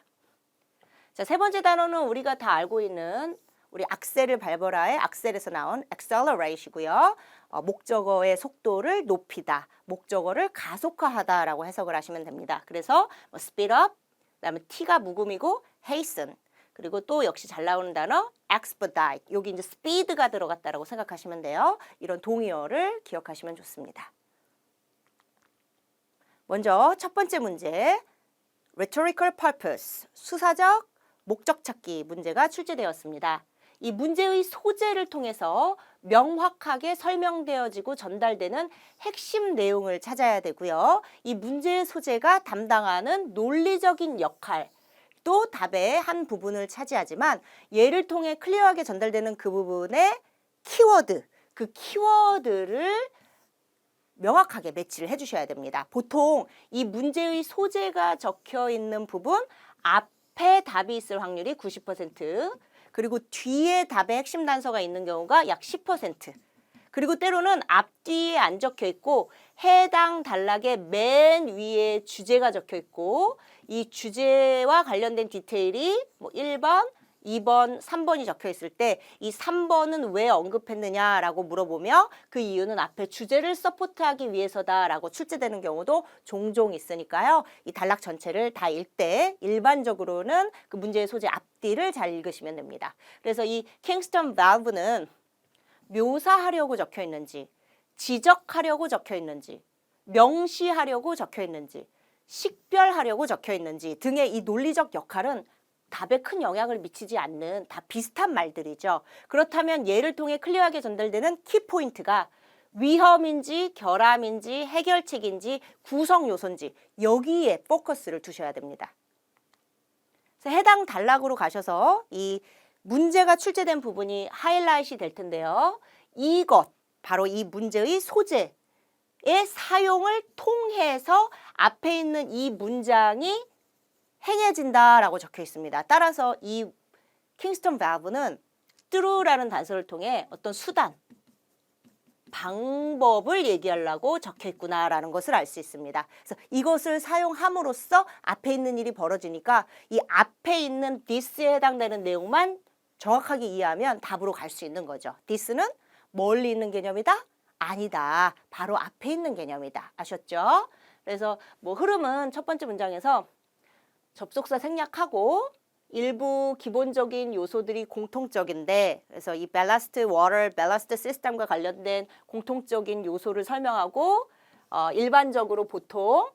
자, 세 번째 단어는 우리가 다 알고 있는 우리 악셀을 밟아라의 악셀에서 나온 accelerate이고요. 목적어의 속도를 높이다, 목적어를 가속화하다라고 해석을 하시면 됩니다. 그래서 speed up, 그다음에 t가 묵음이고 hasten, 그리고 또 역시 잘 나오는 단어 expedite, 여기 이제 speed가 들어갔다라고 생각하시면 돼요. 이런 동의어를 기억하시면 좋습니다. 먼저 첫 번째 문제, rhetorical purpose, 수사적 목적 찾기 문제가 출제되었습니다. 이 문제의 소재를 통해서 명확하게 설명되어지고 전달되는 핵심 내용을 찾아야 되고요. 이 문제의 소재가 담당하는 논리적인 역할, 또 답의 한 부분을 차지하지만 얘를 통해 클리어하게 전달되는 그 부분의 키워드, 그 키워드를 명확하게 매치를 해주셔야 됩니다. 보통 이 문제의 소재가 적혀 있는 부분 앞에 답이 있을 확률이 90%, 그리고 뒤에 답의 핵심 단서가 있는 경우가 약 10%, 그리고 때로는 앞뒤에 안 적혀 있고 해당 단락의 맨 위에 주제가 적혀 있고 이 주제와 관련된 디테일이 뭐 1번, 2번, 3번이 적혀 있을 때 이 3번은 왜 언급했느냐라고 물어보며 그 이유는 앞에 주제를 서포트하기 위해서다라고 출제되는 경우도 종종 있으니까요. 이 단락 전체를 다 읽을 때 일반적으로는 그 문제의 소재 앞뒤를 잘 읽으시면 됩니다. 그래서 이 킹스턴 발브는 묘사하려고 적혀 있는지, 지적하려고 적혀 있는지, 명시하려고 적혀 있는지, 식별하려고 적혀 있는지 등의 이 논리적 역할은 답에 큰 영향을 미치지 않는 다 비슷한 말들이죠. 그렇다면 얘를 통해 클리어하게 전달되는 키포인트가 위험인지 결함인지 해결책인지 구성 요소인지 여기에 포커스를 두셔야 됩니다. 그래서 해당 단락으로 가셔서 이 문제가 출제된 부분이 하이라이트이 될 텐데요. 이것, 바로 이 문제의 소재의 사용을 통해서 앞에 있는 이 문장이 행해진다라고 적혀 있습니다. 따라서 이 킹스턴 밸브는 through라는 단서를 통해 어떤 수단, 방법을 얘기하려고 적혀 있구나라는 것을 알 수 있습니다. 그래서 이것을 사용함으로써 앞에 있는 일이 벌어지니까 이 앞에 있는 this에 해당되는 내용만 정확하게 이해하면 답으로 갈 수 있는 거죠. this는 멀리 있는 개념이다? 아니다. 바로 앞에 있는 개념이다. 아셨죠? 그래서 뭐 흐름은 첫 번째 문장에서 접속사 생략하고 일부 기본적인 요소들이 공통적인데, 그래서 이 ballast water, ballast system과 관련된 공통적인 요소를 설명하고 일반적으로 보통,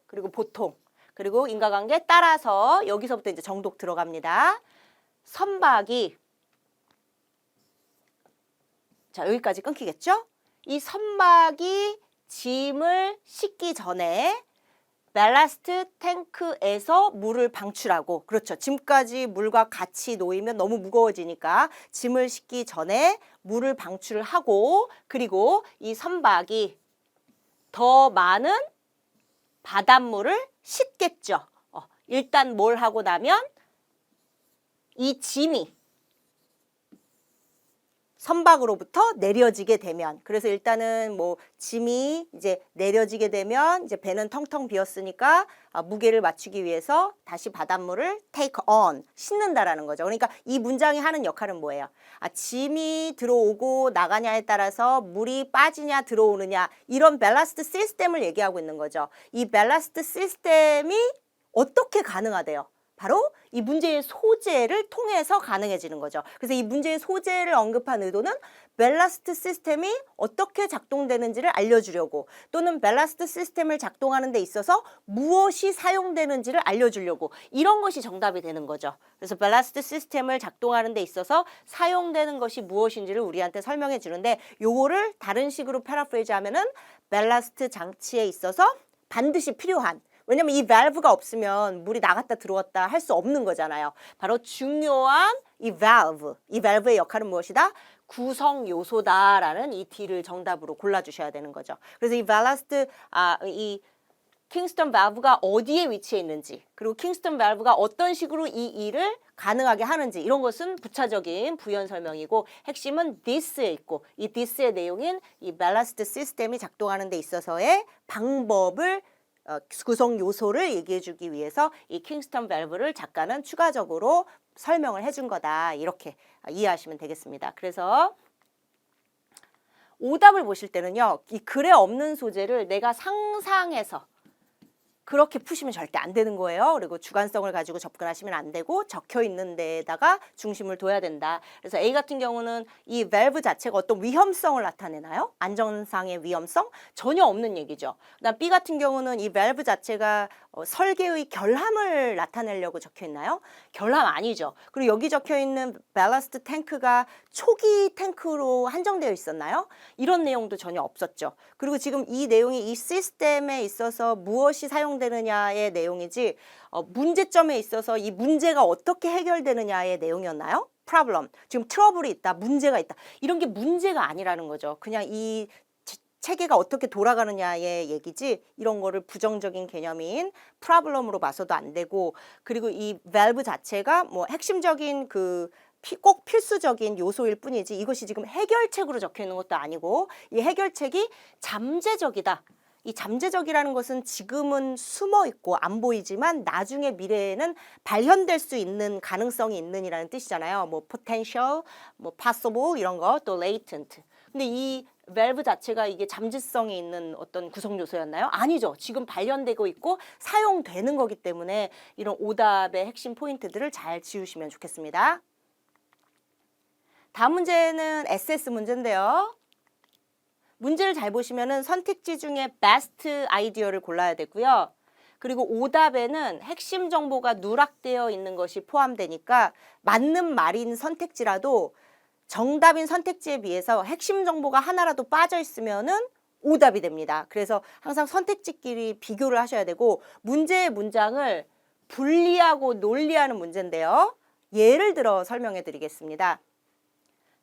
그리고 인과관계 따라서 여기서부터 이제 정독 들어갑니다. 선박이, 자 여기까지 끊기겠죠? 이 선박이 짐을 싣기 전에 밸러스트 탱크에서 물을 방출하고, 그렇죠. 짐까지 물과 같이 놓이면 너무 무거워지니까 짐을 싣기 전에 물을 방출을 하고, 그리고 이 선박이 더 많은 바닷물을 싣겠죠. 일단 뭘 하고 나면 이 짐이 선박으로부터 내려지게 되면, 그래서 일단은 뭐 짐이 이제 내려지게 되면 이제 배는 텅텅 비었으니까 무게를 맞추기 위해서 다시 바닷물을 take on, 싣는다라는 거죠. 그러니까 이 문장이 하는 역할은 뭐예요? 짐이 들어오고 나가냐에 따라서 물이 빠지냐 들어오느냐, 이런 밸러스트 시스템을 얘기하고 있는 거죠. 이 밸러스트 시스템이 어떻게 가능하대요? 바로 이 문제의 소재를 통해서 가능해지는 거죠. 그래서 이 문제의 소재를 언급한 의도는 밸러스트 시스템이 어떻게 작동되는지를 알려주려고, 또는 밸러스트 시스템을 작동하는 데 있어서 무엇이 사용되는지를 알려주려고, 이런 것이 정답이 되는 거죠. 그래서 밸러스트 시스템을 작동하는 데 있어서 사용되는 것이 무엇인지를 우리한테 설명해 주는데, 요거를 다른 식으로 패러프레이즈 하면은 밸러스트 장치에 있어서 반드시 필요한, 왜냐면 이 밸브가 없으면 물이 나갔다 들어왔다 할 수 없는 거잖아요. 바로 중요한 이 밸브의 역할은 무엇이다? 구성 요소다라는 이 D를 정답으로 골라주셔야 되는 거죠. 그래서 이 킹스턴 밸브가 어디에 위치해 있는지, 그리고 킹스턴 밸브가 어떤 식으로 이 일을 가능하게 하는지, 이런 것은 부차적인 부연 설명이고, 핵심은 this에 있고, 이 this의 내용인 이 ballast 시스템이 작동하는 데 있어서의 방법을, 구성 요소를 얘기해 주기 위해서 이 킹스턴 밸브를 작가는 추가적으로 설명을 해준 거다, 이렇게 이해하시면 되겠습니다. 그래서 오답을 보실 때는요, 이 글에 없는 소재를 내가 상상해서 그렇게 푸시면 절대 안 되는 거예요. 그리고 주관성을 가지고 접근하시면 안 되고, 적혀 있는 데에다가 중심을 둬야 된다. 그래서 A 같은 경우는 이 밸브 자체가 어떤 위험성을 나타내나요? 안전상의 위험성? 전혀 없는 얘기죠. 그다음 B 같은 경우는 이 밸브 자체가 설계의 결함을 나타내려고 적혀 있나요? 결함 아니죠. 그리고 여기 적혀 있는 밸러스트 탱크가 초기 탱크로 한정되어 있었나요? 이런 내용도 전혀 없었죠. 그리고 지금 이 내용이 이 시스템에 있어서 무엇이 사용되느냐의 내용이지, 문제점에 있어서 이 문제가 어떻게 해결되느냐의 내용이었나요? problem. 지금 트러블이 있다, 문제가 있다, 이런 게 문제가 아니라는 거죠. 그냥 이 체계가 어떻게 돌아가느냐의 얘기지, 이런 거를 부정적인 개념인 problem으로 봐서도 안 되고, 그리고 이 밸브 자체가 뭐 핵심적인 꼭 필수적인 요소일 뿐이지, 이것이 지금 해결책으로 적혀 있는 것도 아니고, 이 해결책이 잠재적이다. 이 잠재적이라는 것은 지금은 숨어 있고 안 보이지만 나중에 미래에는 발현될 수 있는 가능성이 있는이라는 뜻이잖아요. 뭐 potential, 뭐 possible, 이런 거, 또 latent. 근데 이 밸브 자체가 이게 잠재성이 있는 어떤 구성 요소였나요? 아니죠. 지금 발현되고 있고 사용되는 거기 때문에 이런 오답의 핵심 포인트들을 잘 지우시면 좋겠습니다. 다음 문제는 SS 문제인데요. 문제를 잘 보시면은 선택지 중에 best 아이디어를 골라야 되고요. 그리고 오답에는 핵심 정보가 누락되어 있는 것이 포함되니까 맞는 말인 선택지라도 정답인 선택지에 비해서 핵심 정보가 하나라도 빠져 있으면은 오답이 됩니다. 그래서 항상 선택지끼리 비교를 하셔야 되고, 문제의 문장을 분리하고 논리하는 문제인데요. 예를 들어 설명해 드리겠습니다.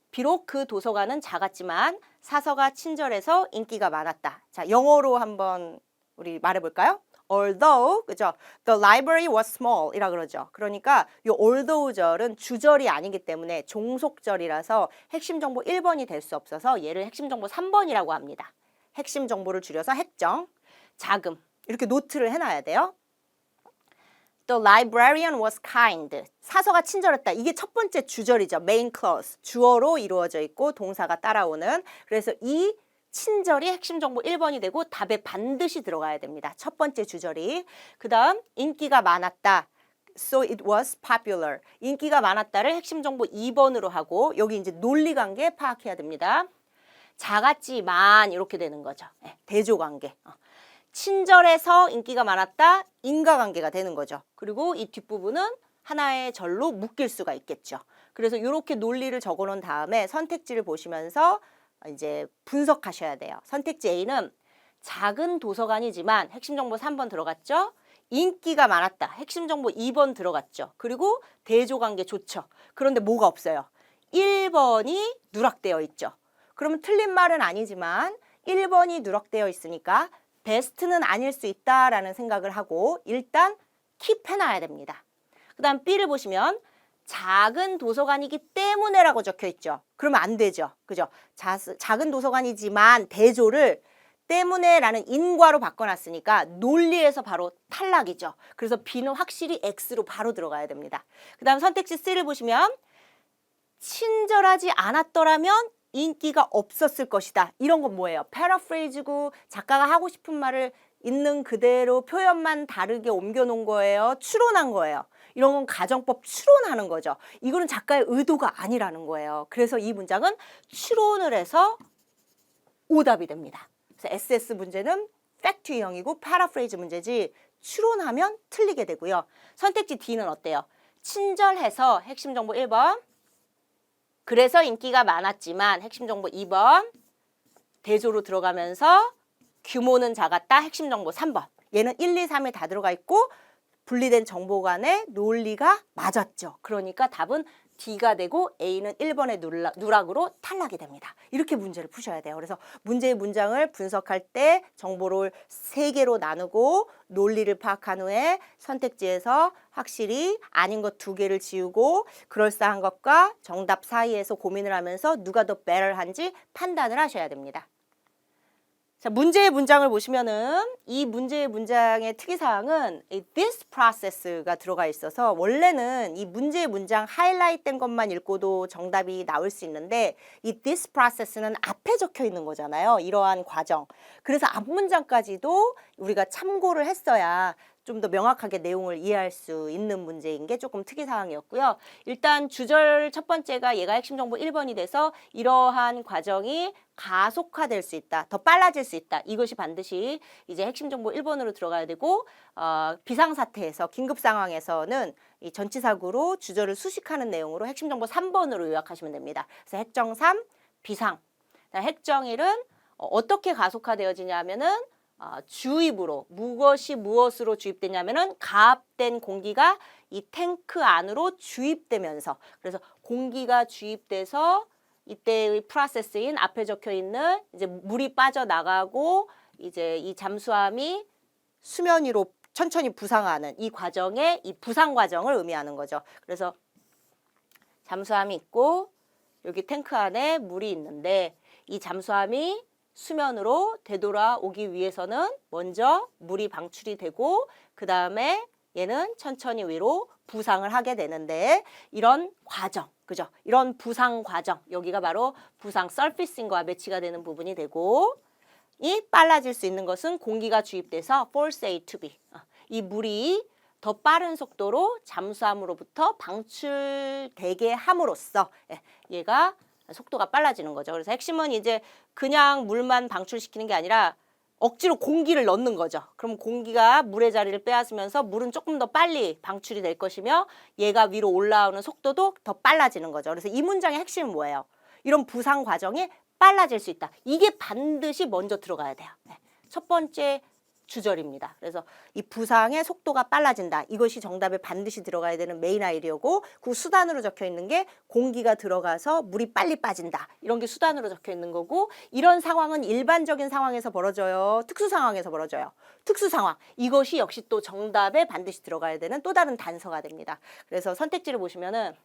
비록 그 도서관은 작았지만 사서가 친절해서 인기가 많았다. 자, 영어로 한번 우리 말해볼까요? Although, 그죠? The library was small 이라 그러죠. 그러니까 이 although절은 주절이 아니기 때문에 종속절이라서 핵심 정보 1번이 될 수 없어서 얘를 핵심 정보 3번이라고 합니다. 핵심 정보를 줄여서 핵정, 자금 이렇게 노트를 해놔야 돼요. The librarian was kind. 사서가 친절했다. 이게 첫 번째 주절이죠. main clause. 주어로 이루어져 있고 동사가 따라오는. 그래서 이 친절이 핵심 정보 1번이 되고 답에 반드시 들어가야 됩니다. 첫 번째 주절이. 그 다음 인기가 많았다. So it was popular. 인기가 많았다를 핵심 정보 2번으로 하고 여기 이제 논리관계 파악해야 됩니다. 작았지만 이렇게 되는 거죠. 대조관계. 친절해서 인기가 많았다. 인과관계가 되는 거죠. 그리고 이 뒷부분은 하나의 절로 묶일 수가 있겠죠. 그래서 이렇게 논리를 적어 놓은 다음에 선택지를 보시면서 이제 분석하셔야 돼요. 선택지 A는 작은 도서관이지만 핵심 정보 3번 들어갔죠. 인기가 많았다. 핵심 정보 2번 들어갔죠. 그리고 대조관계 좋죠. 그런데 뭐가 없어요? 1번이 누락되어 있죠. 그러면 틀린 말은 아니지만 1번이 누락되어 있으니까 베스트는 아닐 수 있다라는 생각을 하고 일단 킵해놔야 됩니다. 그 다음 B를 보시면 작은 도서관이기 때문에라고 적혀 있죠. 그러면 안 되죠. 그죠? 작은 도서관이지만 대조를 때문에라는 인과로 바꿔놨으니까 논리에서 바로 탈락이죠. 그래서 B는 확실히 X로 바로 들어가야 됩니다. 그 다음 선택지 C를 보시면 친절하지 않았더라면 인기가 없었을 것이다. 이런 건 뭐예요? 패러프레이즈고 작가가 하고 싶은 말을 있는 그대로 표현만 다르게 옮겨놓은 거예요. 추론한 거예요. 이런 건 가정법 추론하는 거죠. 이거는 작가의 의도가 아니라는 거예요. 그래서 이 문장은 추론을 해서 오답이 됩니다. 그래서 SS 문제는 팩트형이고 패러프레이즈 문제지 추론하면 틀리게 되고요. 선택지 D는 어때요? 친절해서 핵심 정보 1번. 그래서 인기가 많았지만 핵심 정보 2번. 대조로 들어가면서 규모는 작았다. 핵심 정보 3번. 얘는 1, 2, 3에 다 들어가 있고 분리된 정보 간의 논리가 맞았죠. 그러니까 답은 D가 되고 A는 1번의 누락으로 탈락이 됩니다. 이렇게 문제를 푸셔야 돼요. 그래서 문제의 문장을 분석할 때 정보를 3개로 나누고 논리를 파악한 후에 선택지에서 확실히 아닌 것 2개를 지우고 그럴싸한 것과 정답 사이에서 고민을 하면서 누가 더 better한지 판단을 하셔야 됩니다. 자, 문제의 문장을 보시면은 이 문제의 문장의 특이사항은 이 this process가 들어가 있어서 원래는 이 문제의 문장 하이라이트된 것만 읽고도 정답이 나올 수 있는데 이 this process는 앞에 적혀 있는 거잖아요. 이러한 과정. 그래서 앞 문장까지도 우리가 참고를 했어야 좀 더 명확하게 내용을 이해할 수 있는 문제인 게 조금 특이사항이었고요. 일단 주절 첫 번째가 얘가 핵심 정보 1번이 돼서 이러한 과정이 가속화될 수 있다. 더 빨라질 수 있다. 이것이 반드시 이제 핵심 정보 1번으로 들어가야 되고 비상사태에서 긴급 상황에서는 이 전치사구로 주절을 수식하는 내용으로 핵심 정보 3번으로 요약하시면 됩니다. 그래서 핵정 3, 비상. 핵정 1은 어떻게 가속화되어지냐 하면은 주입으로 무엇이 무엇으로 주입되냐면은 가압된 공기가 이 탱크 안으로 주입되면서 그래서 공기가 주입돼서 이때의 프로세스인 앞에 적혀 있는 이제 물이 빠져나가고 이제 이 잠수함이 수면 위로 천천히 부상하는 이 과정의 이 부상 과정을 의미하는 거죠. 그래서 잠수함이 있고 여기 탱크 안에 물이 있는데 이 잠수함이 수면으로 되돌아오기 위해서는 먼저 물이 방출이 되고 그 다음에 얘는 천천히 위로 부상을 하게 되는데 이런 과정, 그죠? 이런 부상 과정, 여기가 바로 부상 서피싱과 매치가 되는 부분이 되고 이 빨라질 수 있는 것은 공기가 주입돼서 force A to B. 이 물이 더 빠른 속도로 잠수함으로부터 방출되게 함으로써 얘가 속도가 빨라지는 거죠. 그래서 핵심은 이제 그냥 물만 방출시키는 게 아니라 억지로 공기를 넣는 거죠. 그럼 공기가 물의 자리를 빼앗으면서 물은 조금 더 빨리 방출이 될 것이며 얘가 위로 올라오는 속도도 더 빨라지는 거죠. 그래서 이 문장의 핵심은 뭐예요? 이런 부상 과정이 빨라질 수 있다. 이게 반드시 먼저 들어가야 돼요. 첫 번째 주절입니다. 그래서 이 부상의 속도가 빨라진다. 이것이 정답에 반드시 들어가야 되는 메인 아이디어고 그 수단으로 적혀 있는 게 공기가 들어가서 물이 빨리 빠진다. 이런 게 수단으로 적혀 있는 거고 이런 상황은 일반적인 상황에서 벌어져요. 특수 상황에서 벌어져요. 특수 상황. 이것이 역시 또 정답에 반드시 들어가야 되는 또 다른 단서가 됩니다. 그래서 선택지를 보시면은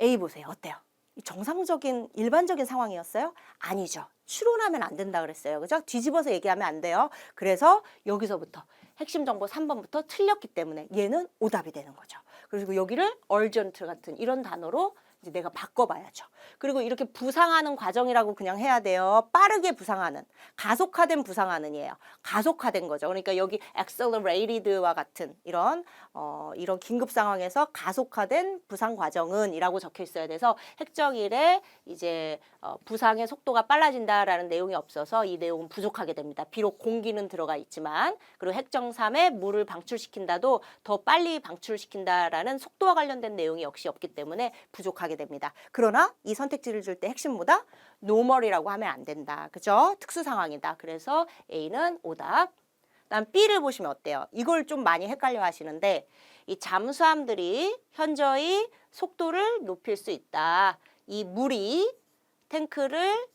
A 보세요. 어때요? 정상적인 일반적인 상황이었어요? 아니죠. 추론하면 안 된다 그랬어요. 그죠? 뒤집어서 얘기하면 안 돼요. 그래서 여기서부터 핵심 정보 3번부터 틀렸기 때문에 얘는 오답이 되는 거죠. 그리고 여기를 urgent 같은 이런 단어로 이제 내가 바꿔봐야죠. 그리고 이렇게 부상하는 과정이라고 그냥 해야 돼요. 빠르게 부상하는, 가속화된 부상하는이에요. 가속화된 거죠. 그러니까 여기 accelerated와 같은 이런 긴급 상황에서 가속화된 부상 과정은 이라고 적혀 있어야 돼서 핵정일에 이제 부상의 속도가 빨라진다라는 내용이 없어서 이 내용은 부족하게 됩니다. 비록 공기는 들어가 있지만 그리고 핵정 3에 물을 방출시킨다도 더 빨리 방출시킨다라는 속도와 관련된 내용이 역시 없기 때문에 부족하게 됩니다. 그러나 이 선택지를 줄 때 핵심 뭐다? normal이라고 하면 안 된다. 그죠? 특수 상황이다. 그래서 A는 오답. 다음 B를 보시면 어때요? 이걸 좀 많이 헷갈려 하시는데 이 잠수함들이 현저히 속도를 높일 수 있다. 이 물이 탱크를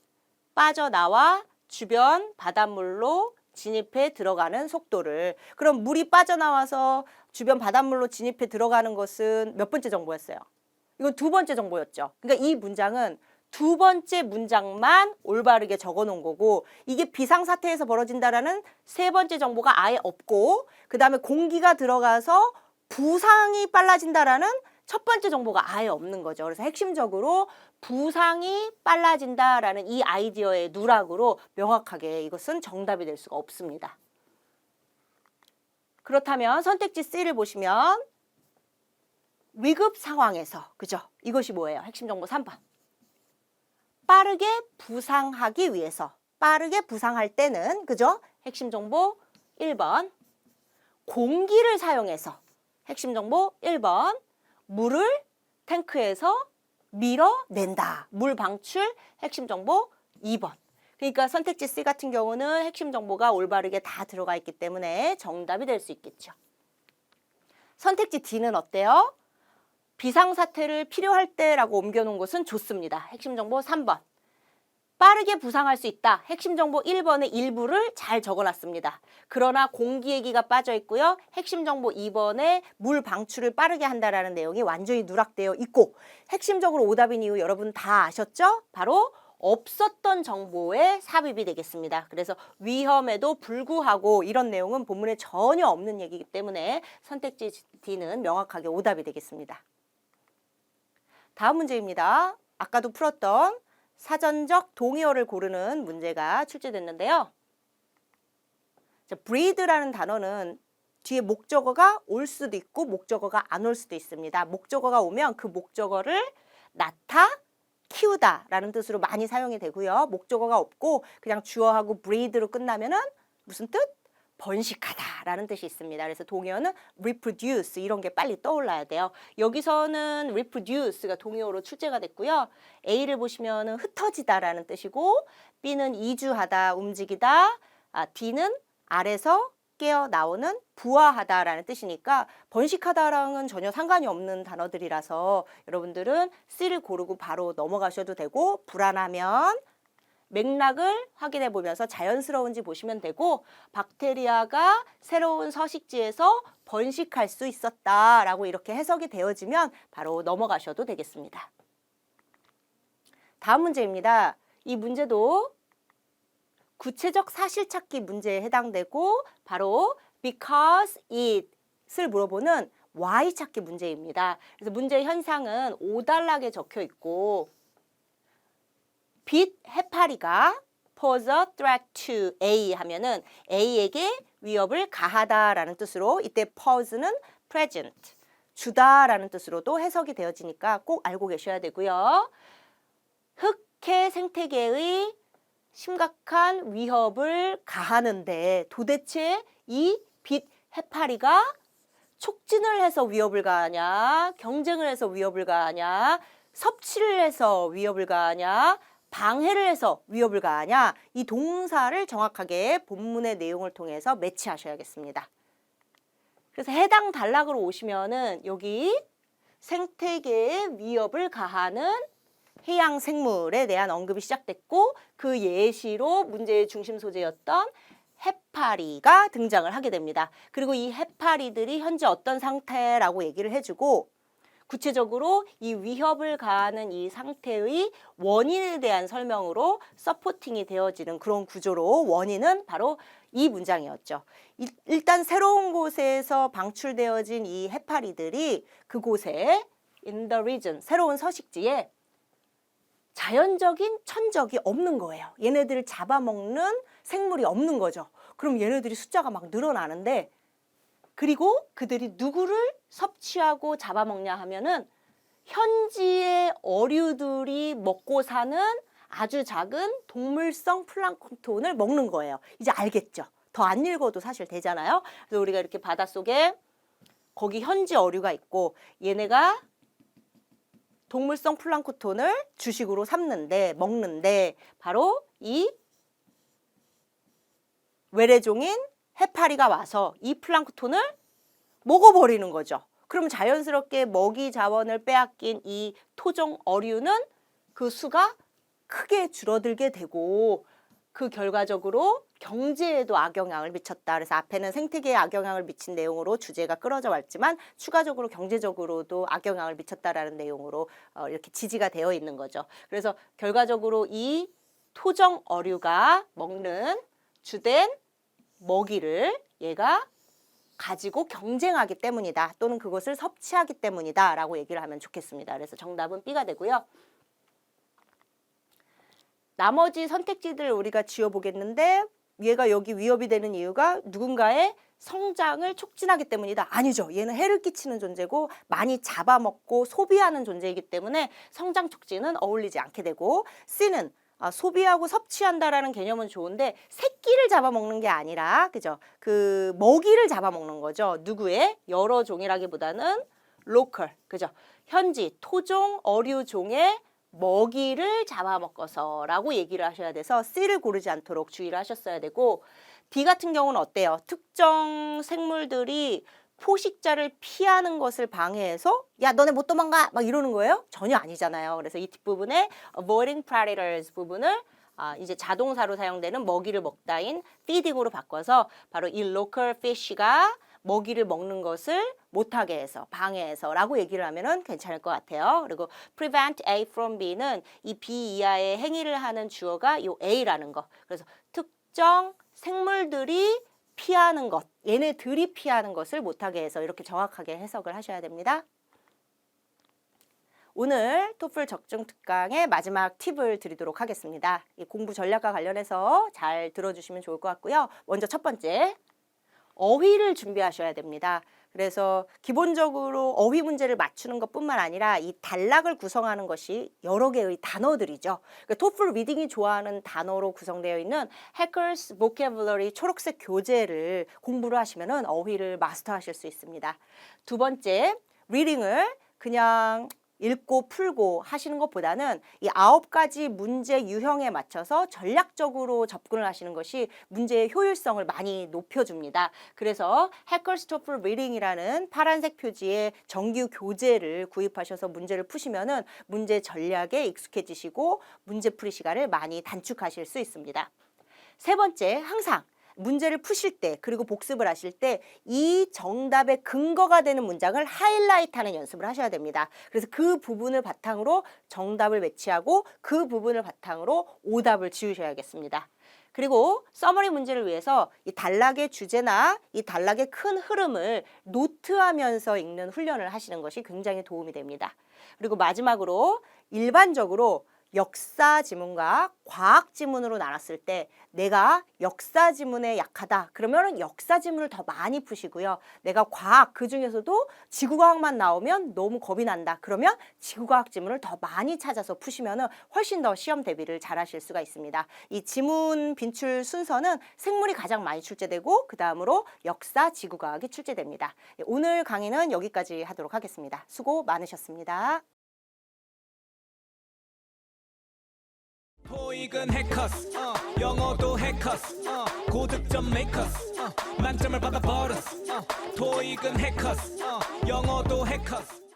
빠져나와 주변 바닷물로 진입해 들어가는 속도를. 그럼 물이 빠져나와서 주변 바닷물로 진입해 들어가는 것은 몇 번째 정보였어요? 이건 두 번째 정보였죠. 그러니까 이 문장은 두 번째 문장만 올바르게 적어 놓은 거고 이게 비상사태에서 벌어진다라는 세 번째 정보가 아예 없고 그 다음에 공기가 들어가서 부상이 빨라진다라는 첫 번째 정보가 아예 없는 거죠. 그래서 핵심적으로 부상이 빨라진다라는 이 아이디어의 누락으로 명확하게 이것은 정답이 될 수가 없습니다. 그렇다면 선택지 C를 보시면 위급 상황에서, 그죠? 이것이 뭐예요? 핵심 정보 3번. 빠르게 부상하기 위해서, 빠르게 부상할 때는, 그죠? 핵심 정보 1번. 공기를 사용해서, 핵심 정보 1번. 물을 탱크에서 밀어낸다. 물 방출, 핵심 정보 2번. 그러니까 선택지 C 같은 경우는 핵심 정보가 올바르게 다 들어가 있기 때문에 정답이 될 수 있겠죠. 선택지 D는 어때요? 비상사태를 필요할 때라고 옮겨놓은 것은 좋습니다. 핵심 정보 3번. 빠르게 부상할 수 있다. 핵심 정보 1번의 일부를 잘 적어놨습니다. 그러나 공기 얘기가 빠져 있고요. 핵심 정보 2번에 물 방출을 빠르게 한다라는 내용이 완전히 누락되어 있고 핵심적으로 오답인 이유 여러분 다 아셨죠? 바로 없었던 정보에 삽입이 되겠습니다. 그래서 위험에도 불구하고 이런 내용은 본문에 전혀 없는 얘기이기 때문에 선택지 D는 명확하게 오답이 되겠습니다. 다음 문제입니다. 아까도 풀었던 사전적 동의어를 고르는 문제가 출제됐는데요. 자, breathe라는 단어는 뒤에 목적어가 올 수도 있고 목적어가 안 올 수도 있습니다. 목적어가 오면 그 목적어를 낳다, 키우다라는 뜻으로 많이 사용이 되고요. 목적어가 없고 그냥 주어하고 breathe로 끝나면은 무슨 뜻? 번식하다라는 뜻이 있습니다. 그래서 동의어는 reproduce 이런 게 빨리 떠올라야 돼요. 여기서는 reproduce가 동의어로 출제가 됐고요. A를 보시면은 흩어지다라는 뜻이고 B는 이주하다, 움직이다, D는 아래서 깨어 나오는 부화하다라는 뜻이니까 번식하다랑은 전혀 상관이 없는 단어들이라서 여러분들은 C를 고르고 바로 넘어가셔도 되고 불안하면 맥락을 확인해 보면서 자연스러운지 보시면 되고 박테리아가 새로운 서식지에서 번식할 수 있었다라고 이렇게 해석이 되어지면 바로 넘어가셔도 되겠습니다. 다음 문제입니다. 이 문제도 구체적 사실 찾기 문제에 해당되고 바로 because it을 물어보는 why 찾기 문제입니다. 그래서 문제 현상은 5단락에 적혀 있고 빛 해파리가 pose a threat to A 하면은 A에게 위협을 가하다라는 뜻으로 이때 pose는 present, 주다라는 뜻으로도 해석이 되어지니까 꼭 알고 계셔야 되고요. 흑해 생태계의 심각한 위협을 가하는데 도대체 이 빛 해파리가 촉진을 해서 위협을 가하냐, 경쟁을 해서 위협을 가하냐, 섭취를 해서 위협을 가하냐, 방해를 해서 위협을 가하냐? 이 동사를 정확하게 본문의 내용을 통해서 매치하셔야겠습니다. 그래서 해당 단락으로 오시면은 여기 생태계에 위협을 가하는 해양 생물에 대한 언급이 시작됐고 그 예시로 문제의 중심 소재였던 해파리가 등장을 하게 됩니다. 그리고 이 해파리들이 현재 어떤 상태라고 얘기를 해주고 구체적으로 이 위협을 가하는 이 상태의 원인에 대한 설명으로 서포팅이 되어지는 그런 구조로 원인은 바로 이 문장이었죠. 일단 새로운 곳에서 방출되어진 이 해파리들이 그곳에 in the region, 새로운 서식지에 자연적인 천적이 없는 거예요. 얘네들을 잡아먹는 생물이 없는 거죠. 그럼 얘네들이 숫자가 막 늘어나는데 그리고 그들이 누구를 섭취하고 잡아먹냐 하면은 현지의 어류들이 먹고 사는 아주 작은 동물성 플랑크톤을 먹는 거예요. 이제 알겠죠? 더 안 읽어도 사실 되잖아요. 그래서 우리가 이렇게 바닷속에 거기 현지 어류가 있고 얘네가 동물성 플랑크톤을 주식으로 먹는데 바로 이 외래종인 해파리가 와서 이 플랑크톤을 먹어버리는 거죠. 그럼 자연스럽게 먹이 자원을 빼앗긴 이 토종 어류는 그 수가 크게 줄어들게 되고 그 결과적으로 경제에도 악영향을 미쳤다. 그래서 앞에는 생태계에 악영향을 미친 내용으로 주제가 끌어져 왔지만 추가적으로 경제적으로도 악영향을 미쳤다라는 내용으로 이렇게 지지가 되어 있는 거죠. 그래서 결과적으로 이 토종 어류가 먹는 주된 먹이를 얘가 가지고 경쟁하기 때문이다. 또는 그것을 섭취하기 때문이다. 라고 얘기를 하면 좋겠습니다. 그래서 정답은 B가 되고요. 나머지 선택지들 우리가 지어보겠는데 얘가 여기 위협이 되는 이유가 누군가의 성장을 촉진하기 때문이다. 아니죠. 얘는 해를 끼치는 존재고 많이 잡아먹고 소비하는 존재이기 때문에 성장 촉진은 어울리지 않게 되고 C는 소비하고 섭취한다라는 개념은 좋은데 새끼를 잡아먹는 게 아니라 그죠? 그 먹이를 잡아먹는 거죠. 누구의? 여러 종이라기보다는 로컬, 그죠? 현지 토종 어류종의 먹이를 잡아먹어서라고 얘기를 하셔야 돼서 C를 고르지 않도록 주의를 하셨어야 되고 D 같은 경우는 어때요? 특정 생물들이 포식자를 피하는 것을 방해해서 야 너네 못 도망가 막 이러는 거예요? 전혀 아니잖아요. 그래서 이 뒷부분에 avoiding predators 부분을 이제 자동사로 사용되는 먹이를 먹다인 feeding으로 바꿔서 바로 이 local fish가 먹이를 먹는 것을 못하게 해서 방해해서 라고 얘기를 하면은 괜찮을 것 같아요. 그리고 prevent A from B는 이 B 이하의 행위를 하는 주어가 이 A라는 거. 그래서 특정 생물들이 피하는 것, 얘네들이 피하는 것을 못하게 해서 이렇게 정확하게 해석을 하셔야 됩니다. 오늘 토플 적중 특강의 마지막 팁을 드리도록 하겠습니다. 이 공부 전략과 관련해서 잘 들어주시면 좋을 것 같고요. 먼저 첫 번째, 어휘를 준비하셔야 됩니다. 그래서 기본적으로 어휘 문제를 맞추는 것뿐만 아니라 이 단락을 구성하는 것이 여러 개의 단어들이죠. 그러니까 토플 리딩이 좋아하는 단어로 구성되어 있는 Hacker's Vocabulary 초록색 교재를 공부를 하시면 어휘를 마스터하실 수 있습니다. 두 번째, 리딩을 그냥 읽고 풀고 하시는 것보다는 이 9가지 문제 유형에 맞춰서 전략적으로 접근을 하시는 것이 문제의 효율성을 많이 높여줍니다. 그래서 Hacker's TOEFL Reading이라는 파란색 표지의 정규 교재를 구입하셔서 문제를 푸시면은 문제 전략에 익숙해지시고 문제풀이 시간을 많이 단축하실 수 있습니다. 세 번째, 항상 문제를 푸실 때 그리고 복습을 하실 때 이 정답의 근거가 되는 문장을 하이라이트하는 연습을 하셔야 됩니다. 그래서 그 부분을 바탕으로 정답을 매치하고 그 부분을 바탕으로 오답을 지으셔야겠습니다. 그리고 서머리 문제를 위해서 이 단락의 주제나 이 단락의 큰 흐름을 노트하면서 읽는 훈련을 하시는 것이 굉장히 도움이 됩니다. 그리고 마지막으로 일반적으로 역사 지문과 과학 지문으로 나눴을 때 내가 역사 지문에 약하다 그러면 역사 지문을 더 많이 푸시고요. 내가 과학 그중에서도 지구과학만 나오면 너무 겁이 난다 그러면 지구과학 지문을 더 많이 찾아서 푸시면 훨씬 더 시험 대비를 잘 하실 수가 있습니다. 이 지문 빈출 순서는 생물이 가장 많이 출제되고 그 다음으로 역사 지구과학이 출제됩니다. 오늘 강의는 여기까지 하도록 하겠습니다. 수고 많으셨습니다. 토익은 해커스 영어도 해커스 고득점 메이커스 만점을 받아버렸어 토익은 해커스 영어도 해커스